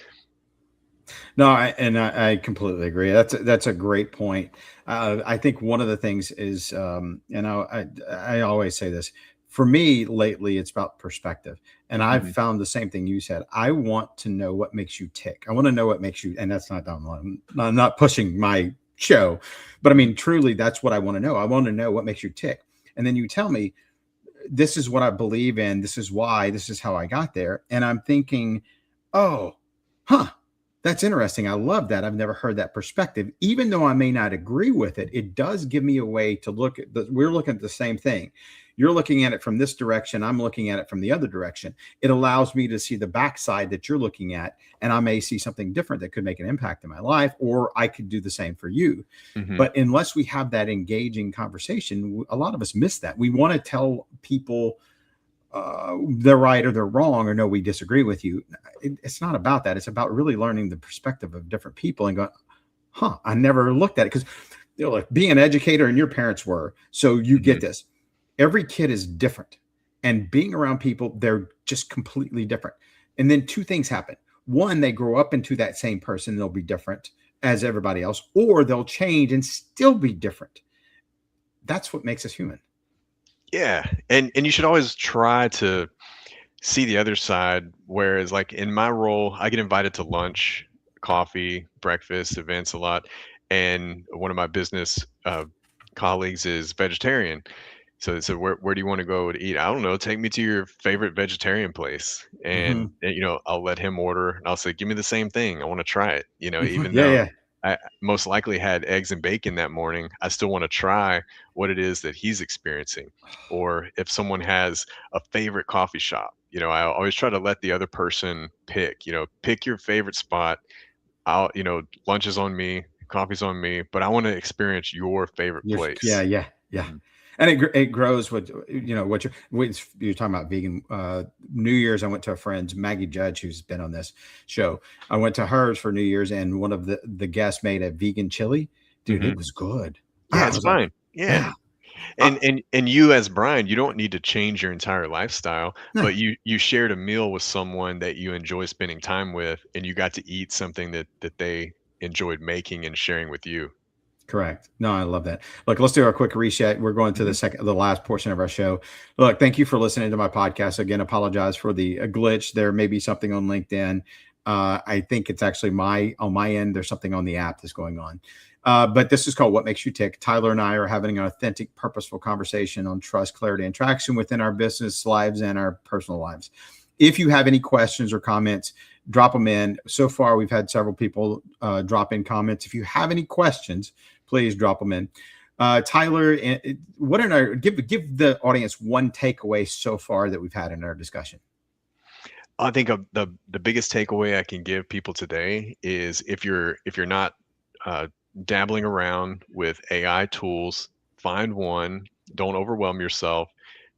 No, I completely agree. That's a great point. I think one of the things is, I always say this. For me, lately, it's about perspective, and I've Mhm. found the same thing you said. I want to know what makes you tick. I want to know what makes you, and that's not I'm not pushing my show, but I Mhm. mean, truly, that's what I want to know. I want to know what makes you tick, and then you tell me this is what I believe in. This is why. This is how I got there, and I'm thinking, oh, huh, that's interesting. I love that. I've never heard that perspective. Even though I may not agree with it, it does give me a way to look at we're looking at the same thing. You're looking at it from this direction. I'm looking at it from the other direction. It allows me to see the backside that you're looking at, and I may see something different that could make an impact in my life, or I could do the same for you. Mhm. But unless we have that engaging conversation, a lot of us miss that. We want to tell people they're right or they're wrong, or no, we disagree with you. It's not about that. It's about really learning the perspective of different people and going, huh, I never looked at it. Because like being an educator, and your parents were, so you get Mhm. this. Every kid is different, and being around people, they're just completely different. And then two things happen. One, they grow up into that same person, they'll be different as everybody else, or they'll change and still be different. That's what makes us human. Yeah, and you should always try to see the other side. Whereas, like in my role, I get invited to lunch, coffee, breakfast events a lot, and one of my business colleagues is vegetarian. So they said, "Where do you want to go to eat?" I don't know. Take me to your favorite vegetarian place, Hmm. and I'll let him order, and I'll say, "Give me the same thing. I want to try it." Even Yeah, though yeah. I most likely had eggs and bacon that morning, I still want to try what it is that he's experiencing. Or if someone has a favorite coffee shop, I always try to let the other person pick. Pick your favorite spot. Lunch is on me, coffee's on me, but I want to experience your favorite Yeah, place. yeah, yeah. Mhm. And it grows with what you're talking about vegan. New Year's, I went to a friend's, Maggie Judge, who's been on this show. I went to hers for New Year's, and one of the guests made a vegan chili. Dude, Mhm. it was good. Yeah, I it's was like, fine. Yeah. yeah, And and you as Brian, you don't need to change your entire lifestyle, no, but you shared a meal with someone that you enjoy spending time with, and you got to eat something that they enjoyed making and sharing with you. correct. No, I love that. Look, let's do a quick reset. We're going to Mhm. the last portion of our show. Look, thank you for listening to my podcast. Again, apologize for the glitch. There may be something on LinkedIn. I think it's actually on my end. There's something on the app that's going on. But this is called What Makes You Tick. Tyler and I are having an authentic, purposeful conversation on trust, clarity, and traction within our business lives and our personal lives. If you have any questions or comments, drop them in. So far, we've had several people drop in comments. If you have any questions, please drop them in. Tyler, what in our give the audience one takeaway so far that we've had in our discussion? I think of the biggest takeaway I can give people today is if you're not uh, dabbling around with AI tools, find one. Don't overwhelm yourself.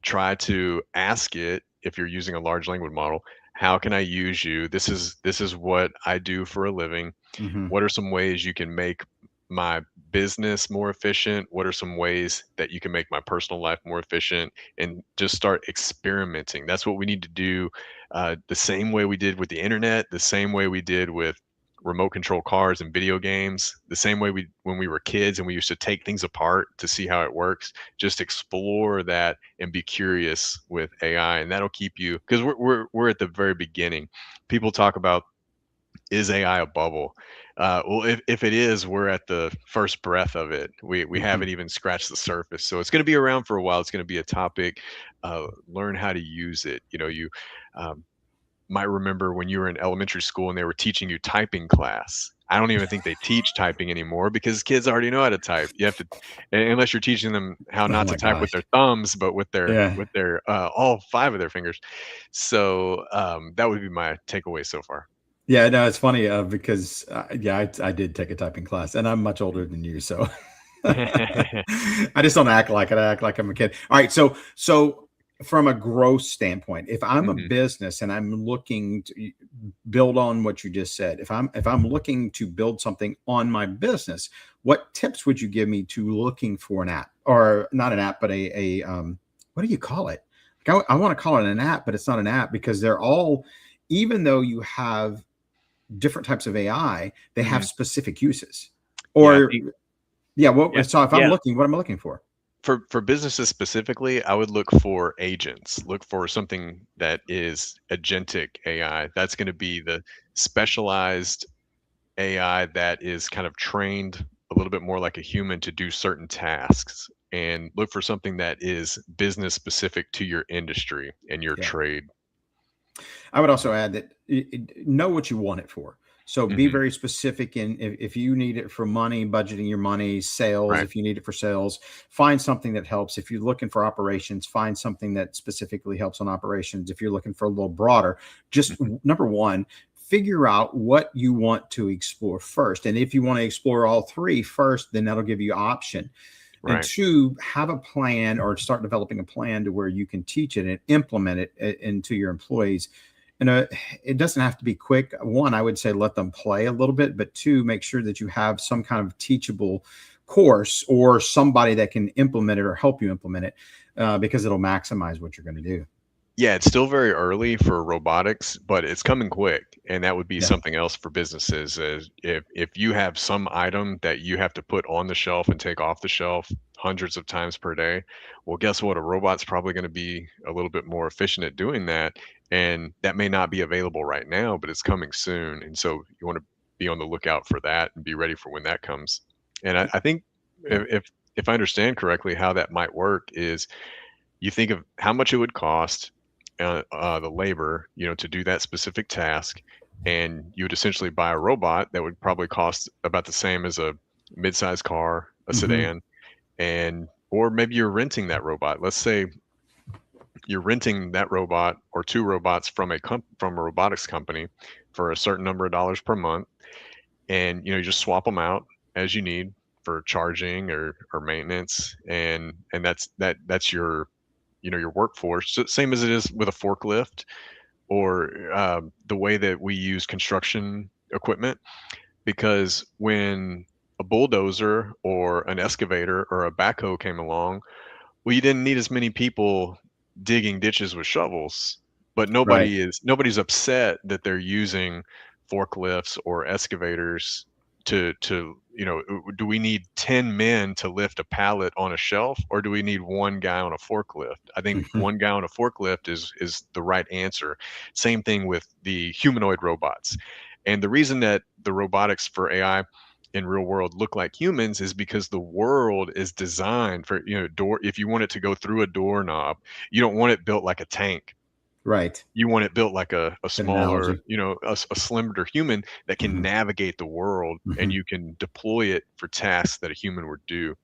Try to ask it if you're using a large language model. How can I use you? This is what I do for a living. Mm-hmm. What are some ways you can make my business more efficient? What are some ways that you can make my personal life more efficient? And just start experimenting. That's what we need to do. The same way we did with the internet, the same way we did with remote control cars and video games, the same way we when we were kids and we used to take things apart to see how it works. Just explore that and be curious with AI, and that'll keep you, because we're at the very beginning. People talk about, is AI a bubble? Well, if it is, we're at the first breath of it. We Mm-hmm. haven't even scratched the surface. So it's going to be around for a while. It's going to be a topic. Learn how to use it. You um, might remember when you were in elementary school and they were teaching you typing class. I don't even think they teach typing anymore because kids already know how to type. You have to, unless you're teaching them how Oh not to my type with gosh. their thumbs, but with their Yeah. all five of their fingers. So that would be my takeaway so far. Yeah, no, it's funny because yeah, I did take a typing class, and I'm much older than you, so I just don't act like it. I act like I'm a kid. All right, so from a growth standpoint, if I'm a Mhm, business and I'm looking to build on what you just said, if I'm looking to build something on my business, what tips would you give me to looking for an app, or not an app, but a what do you call it? Like I want to call it an app, but it's not an app because they're all, even though you have different types of AI, they have mhm. specific uses. Yeah, I Or think yeah, yeah, so if I'm yeah. looking, what am I looking for? For businesses specifically, I would look for agents. Look for something that is agentic AI. That's gonna be the specialized AI that is kind of trained a little bit more like a human to do certain tasks, and look for something that is business specific to your industry and your Yeah. trade. I would also add that know what you want it for. So be Mhm. very specific in, if you need it for money, budgeting your money, sales, Right. if you need it for sales, find something that helps. If you're looking for operations, find something that specifically helps on operations. If you're looking for a little broader, just Mhm. number one, figure out what you want to explore first. And if you want to explore all three first, then that'll give you option. And Right. two, have a plan or start developing a plan to where you can teach it and implement it into your employees. And it doesn't have to be quick. One, I would say let them play a little bit, but two, make sure that you have some kind of teachable course or somebody that can implement it or help you implement it, because it'll maximize what you're going to do. Yeah, it's still very early for robotics, but it's coming quick, and that would be Yeah. something else for businesses is if you have some item that you have to put on the shelf and take off the shelf hundreds of times per day, well, guess what? A robot's probably going to be a little bit more efficient at doing that, and that may not be available right now, but it's coming soon, and so you want to be on the lookout for that and be ready for when that comes. And I think Yeah. if I understand correctly, how that might work is you think of how much it would cost, the labor, to do that specific task, and you would essentially buy a robot that would probably cost about the same as a mid-sized car, a Hmm. sedan, and or maybe you're renting that robot. Let's say you're renting that robot or two robots from from a robotics company for a certain number of dollars per month, and you just swap them out as you need for charging or maintenance, and that's your your workforce. So same as it is with a forklift or the way that we use construction equipment, because when a bulldozer or an excavator or a backhoe came along, well, you didn't need as many people digging ditches with shovels, but Right. nobody's upset that they're using forklifts or excavators to do we need 10 men to lift a pallet on a shelf, or do we need one guy on a forklift? I think Hmm. one guy on a forklift is the right answer. Same thing with the humanoid robots. And the reason that the robotics for AI in real world look like humans is because the world is designed for door if you want it to go through a doorknob, you don't want it built like a tank. Right. You want it built like a Good smaller, analogy. a slimmer human that can Hmm. navigate the world, and Hmm. you can deploy it for tasks that a human would do.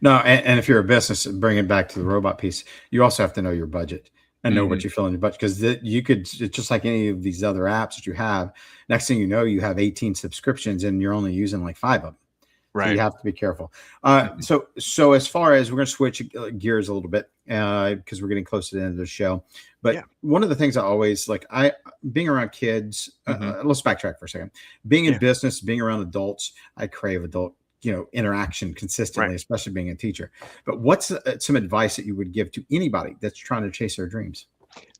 No, and if you're a business, bring it back to the robot piece, you also have to know your budget and know what Hmm. you fill in your budget, because you could, it's just like any of these other apps that you have. Next thing you know, you have 18 subscriptions and you're only using like five of them. So you Right. have to be careful. Hmm. So as far as, we're going to switch gears a little bit, because we're getting close to the end of the show. Yeah. But one of the things I always like, I being around kids. Hmm. Let's backtrack for a second. Being in Yeah. business, being around adults, I crave adult interaction Right. consistently, especially being a teacher. But what's some advice that you would give to anybody that's trying to chase their dreams?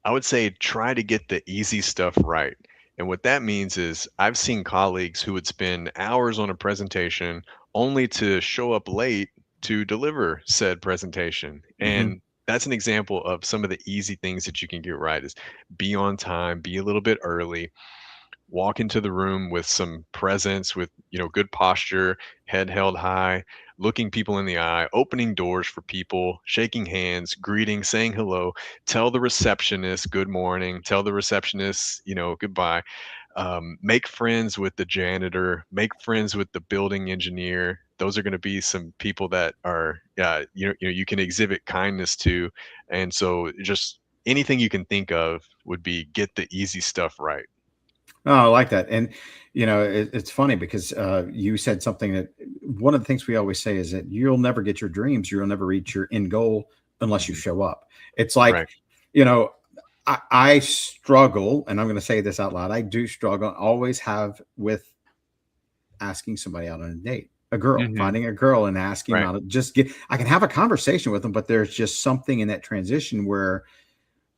I would say try to get the easy stuff right. And what that means is I've seen colleagues who would spend hours on a presentation only to show up late to deliver said presentation. Hmm. And that's an example of some of the easy things that you can get right is be on time, be a little bit early, walk into the room with some presence, with good posture, head held high, looking people in the eye, opening doors for people, shaking hands, greeting, saying hello, tell the receptionist good morning, tell the receptionist goodbye, make friends with the janitor, make friends with the building engineer. Those are going to be some people that are you can exhibit kindness to. And so just anything you can think of would be get the easy stuff right. Oh, I like that. And, it's funny because you said something that one of the things we always say is that you'll never get your dreams, you'll never reach your end goal unless you Mhm. show up. It's like, Right. you know, I struggle, and I'm going to say this out loud. I do struggle, always have, with asking somebody out on a date, a girl, Mhm. finding a girl and asking them Right. out. I can have a conversation with them, but there's just something in that transition where,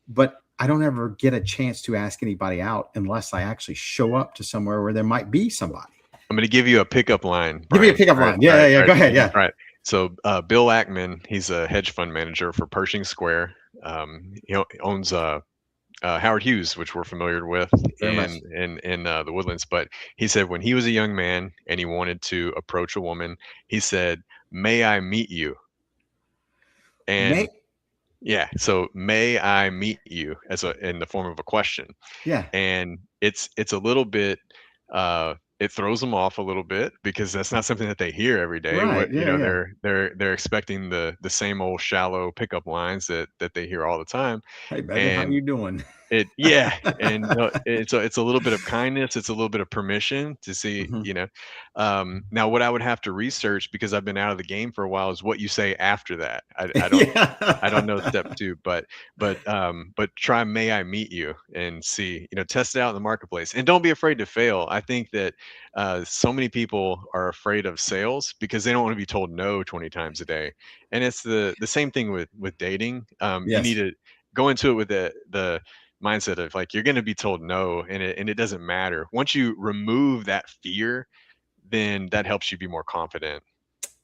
but I don't ever get a chance to ask anybody out unless I actually show up to somewhere where there might be somebody. I'm gonna give you a pickup line, Give me a Brian. pickup All right, line. Yeah, all yeah, right, yeah. all Go right, ahead. Yeah. all right. So, Bill Ackman, he's a hedge fund manager for Pershing Square. He owns Howard Hughes, which we're familiar with Very much. in the Woodlands. But he said when he was a young man and he wanted to approach a woman, he said, "May I meet you?" And May yeah, so may I meet you as a in the form of a question. Yeah. And it's a little bit it throws them off a little bit because that's not something that they hear every day. Right. What you Yeah, know, yeah. they're expecting the same old shallow pickup lines that they hear all the time. Hey, baby, how And you doing? yeah, and it's a little bit of kindness, it's a little bit of permission to see, Mhm. now what I would have to research because I've been out of the game for a while is what you say after that. I don't know step Yeah. 2, but try "May I meet you?" and see, test it out in the marketplace, and don't be afraid to fail. I think that, so many people are afraid of sales because they don't wanna be told no 20 times a day, and it's the same thing with dating. You need Yes. to go into it with the mindset of like you're going to be told no, and it doesn't matter. Once you remove that fear, then that helps you be more confident.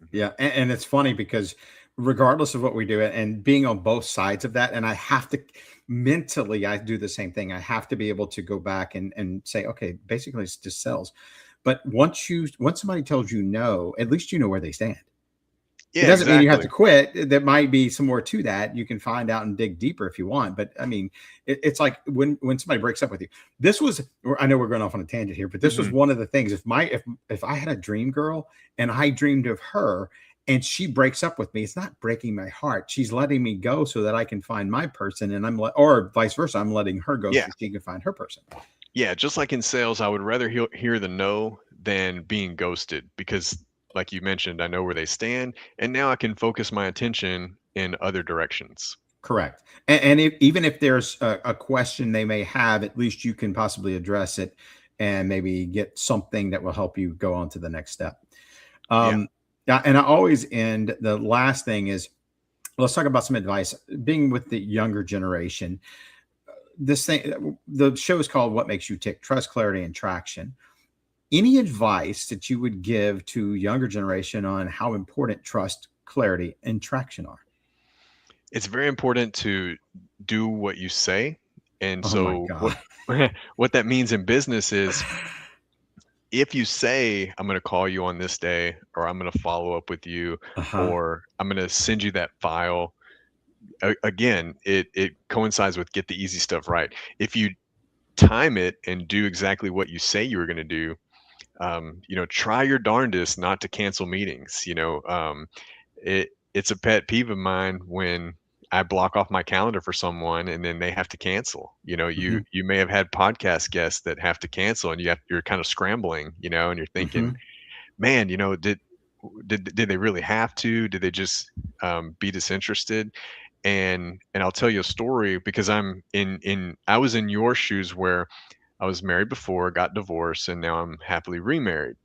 Mhm. Yeah, and it's funny because regardless of what we do, and being on both sides of that, and I have to mentally, I do the same thing. I have to be able to go back and say, okay, basically it's just sales. But once somebody tells you no, at least you know where they stand. It Yeah, doesn't mean you have to exactly. quit. There might be some more to that. You can find out and dig deeper if you want. But I mean, it's like when somebody breaks up with you. This was, I know we're going off on a tangent here, but this was Hmm. one of the things. If I had a dream girl and I dreamed of her and she breaks up with me, it's not breaking my heart. She's letting me go so that I can find my person, and or vice versa. I'm letting her go Yeah, so she can find her person. yeah. Just like in sales, I would rather hear the no than being ghosted because, like you mentioned, I know where they stand, and now I can focus my attention in other directions. Correct. And even if there's a question they may have, at least you can possibly address it and maybe get something that will help you go on to the next step. Yeah. Yeah, and I always end, the last thing is, let's talk about some advice. Being with the younger generation, this thing, the show is called What Makes You Tick: Trust, Clarity, and Traction. Any advice that you would give to younger generation on how important trust, clarity, and traction are? It's very important to do what you say. And Oh my so what God. what that means in business is if you say, "I'm gonna call you on this day," or "I'm gonna follow up with you," Uh-huh. or "I'm gonna send you that file," again, it coincides with get the easy stuff right. If you time it and do exactly what you say you were gonna do, try your darndest not to cancel meetings. It's a pet peeve of mine when I block off my calendar for someone and then they have to cancel. Mhm. You may have had podcast guests that have to cancel and you're kind of scrambling, and you're thinking, Mhm. man, did they really have to? Did they just be disinterested? And I'll tell you a story because I was in your shoes where I was married before, got divorced, and now I'm happily remarried.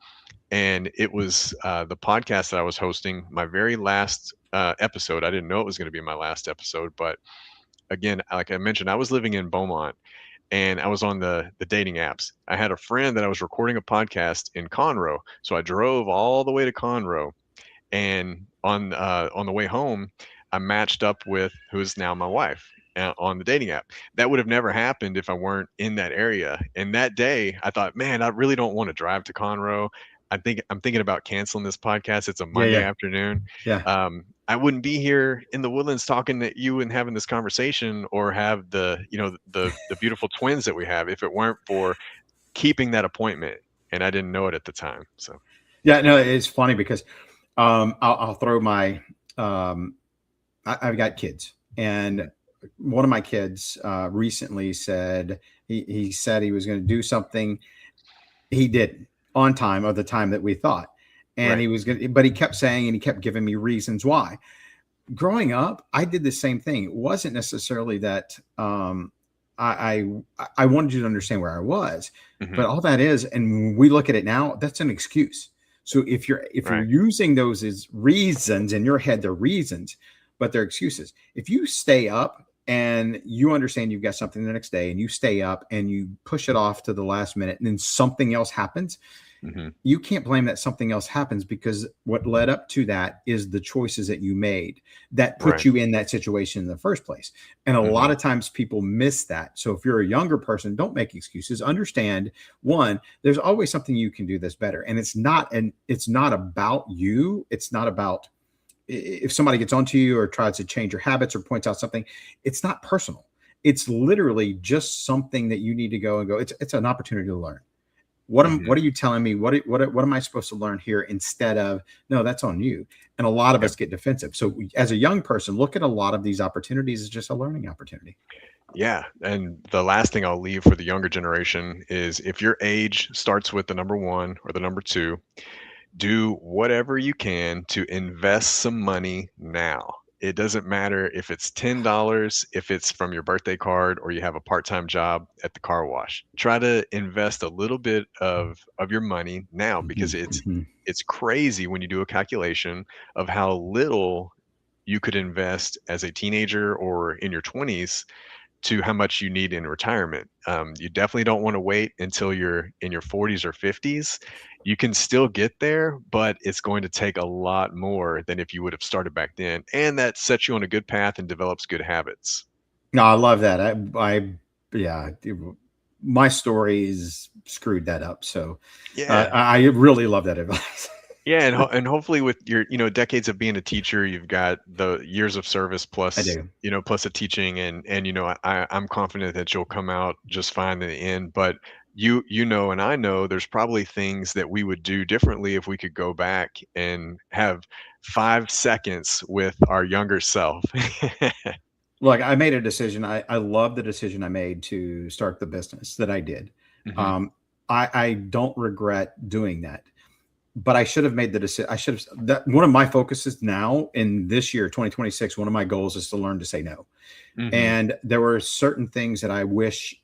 And it was the podcast that I was hosting, my very last episode. I didn't know it was going to be my last episode, but again, like I mentioned, I was living in Beaumont and I was on the dating apps. I had a friend that I was recording a podcast in Conroe, so I drove all the way to Conroe, and on the way home, I matched up with who is now my wife on the dating app. That would have never happened if I weren't in that area. And that day, I thought, man, I really don't want to drive to Conroe. I'm thinking about canceling this podcast. It's a Yeah, Monday yeah, afternoon. yeah. I wouldn't be here in the Woodlands talking to you and having this conversation, or have the beautiful twins that we have if it weren't for keeping that appointment. And I didn't know it at the time. So Yeah, no, it's funny because I'll throw my I've got kids, and mhm, one of my kids recently said he said he was going to do something. He didn't on time or the time that we thought, and Right. he was going to, but he kept saying and he kept giving me reasons why. Growing up, I did the same thing. It wasn't necessarily that I wanted you to understand where I was, Hmm. but all that is, and when we look at it now, that's an excuse. So if you're Right. using those as reasons in your head, they're reasons, but they're excuses. If you stay up and you understand you've got something the next day, and you stay up and you push it off to the last minute, and then something else happens, Hmm. you can't blame that something else happens, because what led up to that is the choices that you made that put Right. you in that situation in the first place. And a lot Hmm. of times people miss that. So if you're a younger person, don't make excuses. Understand, one, there's always something you can do that's better. And it's not about you. It's not about if somebody gets onto you or tries to change your habits or points out something, it's not personal. It's literally just something that you need to go and go. It's an opportunity to learn. Hmm. What are you telling me? What am I supposed to learn here, instead of, no, that's on you? And a lot of Yep. us get defensive. So as a young person, look at a lot of these opportunities as just a learning opportunity. Yeah. And the last thing I'll leave for the younger generation is if your age starts with the number one or the number two, do whatever you can to invest some money now. It doesn't matter if it's $10, if it's from your birthday card, or you have a part-time job at the car wash. Try to invest a little bit of your money now, because Mhm, mhm. it's crazy when you do a calculation of how little you could invest as a teenager or in your 20s to how much you need in retirement. You definitely don't want to wait until you're in your 40s or 50s. You can still get there, but it's going to take a lot more than if you would have started back then. And that sets you on a good path and develops good habits. No, I love that. Yeah, my stories screwed that up. So Yeah. I really love that advice. Yeah, and hopefully with your, decades of being a teacher, you've got the years of service I plus, do. plus the teaching, and I'm confident that you'll come out just fine in the end. But and I know there's probably things that we would do differently if we could go back and have 5 seconds with our younger self. Look, I made a decision. I love the decision I made to start the business that I did. Hmm. Um, I don't regret doing that, but I should have made the decision. I should have that one of my focuses now in this year, 2026. One of my goals is to learn to say no. Hmm. And there were certain things that I wish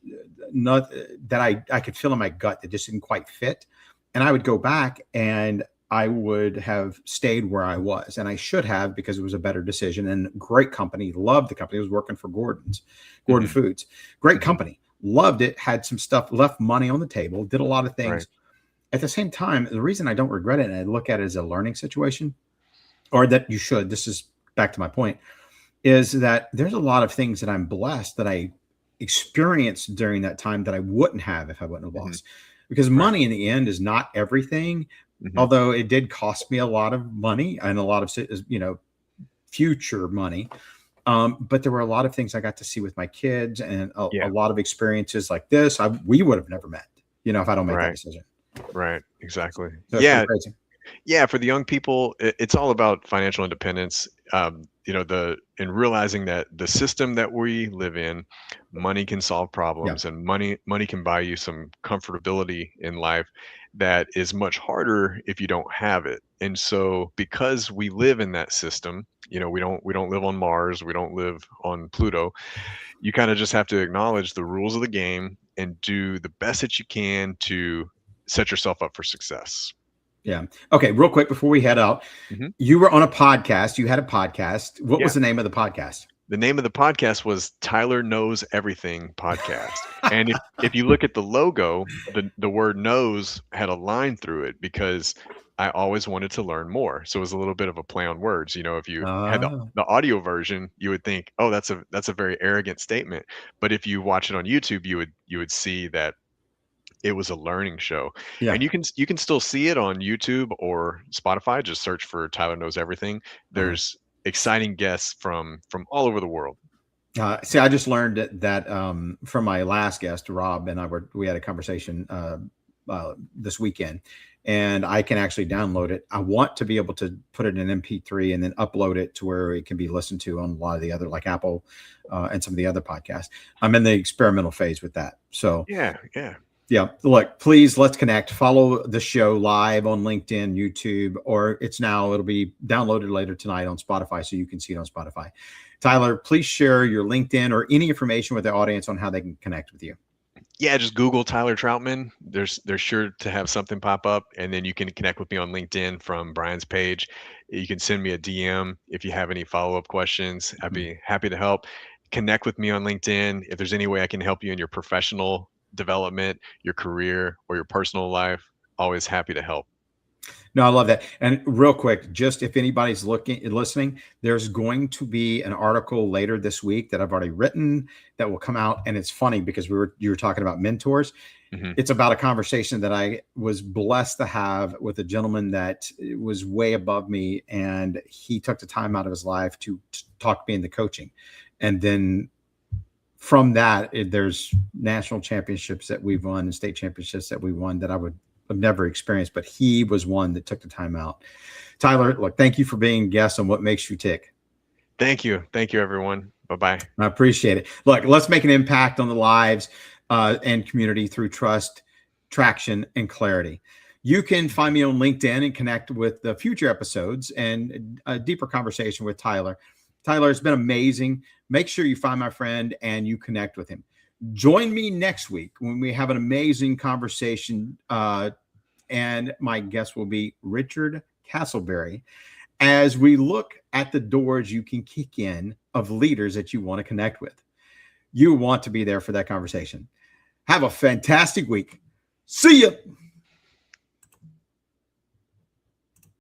not that I could feel in my gut that just didn't quite fit. And I would go back and I would have stayed where I was. And I should have, because it was a better decision, and great company, loved the company. I was working for Gordon Hmm. Foods, great Hmm. company, loved it, had some stuff, left money on the table, did a lot of Right. things. At the same time, the reason I don't regret it and I look at it as a learning situation, or that you should, this is back to my point, is that there's a lot of things that I'm blessed that I experienced during that time that I wouldn't have if I wouldn't have Hmm. lost. Because Right. money in the end is not everything, Hmm. although it did cost me a lot of money and a lot of future money. But there were a lot of things I got to see with my kids, and a Yeah. lot of experiences like this we would have never met, if I don't make that Right. decision. Right. Exactly. So it's pretty Yeah. crazy. Yeah, for the young people, it's all about financial independence. The in realizing that the system that we live in, money can solve Yeah. problems, and money can buy you some comfortability in life that is much harder if you don't have it. And so, because we live in that system, we don't live on Mars, we don't live on Pluto. You kind of just have to acknowledge the rules of the game and do the best that you can to set yourself up for success. Yeah. Okay. Real quick before we head out, Hmm. you were on a podcast. You had a podcast. What Yeah. was the name of the podcast? The name of the podcast was Tyler Knows Everything Podcast. And if you look at the logo, the word knows had a line through it because I always wanted to learn more. So it was a little bit of a play on words. If you had the, Ah, the audio version, you would think, oh, that's a very arrogant statement. But if you watch it on YouTube, you would see that it was a learning show. yeah. And you can still see it on YouTube or Spotify. Just search for Tyler Knows Everything. Uh-huh. There's exciting guests from all over the world. See, I just learned that from my last guest, Rob, and we had a conversation this weekend, and I can actually download it. I want to be able to put it in MP3 and then upload it to where it can be listened to on a lot of the other, like Apple and some of the other podcasts. I'm in the experimental phase with that. So yeah, look, please, let's connect. Follow the show live on LinkedIn, YouTube, or it'll be downloaded later tonight on Spotify, so you can see it on Spotify. Tyler, please share your LinkedIn or any information with the audience on how they can connect with you. Yeah, just Google Tyler Troutman. There's sure to have something pop up, and then you can connect with me on LinkedIn from Bryan's page. You can send me a DM if you have any follow-up questions. I'd be happy to help. Connect with me on LinkedIn. If there's any way I can help you in your professional development, your career, or your personal life, always happy to help. No, I love that. And real quick, just if anybody's listening, there's going to be an article later this week that I've already written that will come out. And it's funny because you were talking about mentors. It's about a conversation that I was blessed to have with a gentleman that was way above me. And he took the time out of his life to talk me into coaching. And then from that, there's national championships that we've won and state championships that we won that I've never experienced, but he was one that took the time out. Tyler, look, thank you for being a guest on What Makes You Tick. Thank you. Thank you, everyone. Bye-bye. I appreciate it. Look, let's make an impact on the lives and community through trust, traction, and clarity. You can find me on LinkedIn and connect with the future episodes and a deeper conversation with Tyler. Tyler, it's been amazing. Make sure you find my friend and you connect with him. Join me next week when we have an amazing conversation, and my guest will be Richard Castleberry, as we look at the doors you can kick in of leaders that you want to connect with. You want to be there for that conversation. Have a fantastic week. See ya.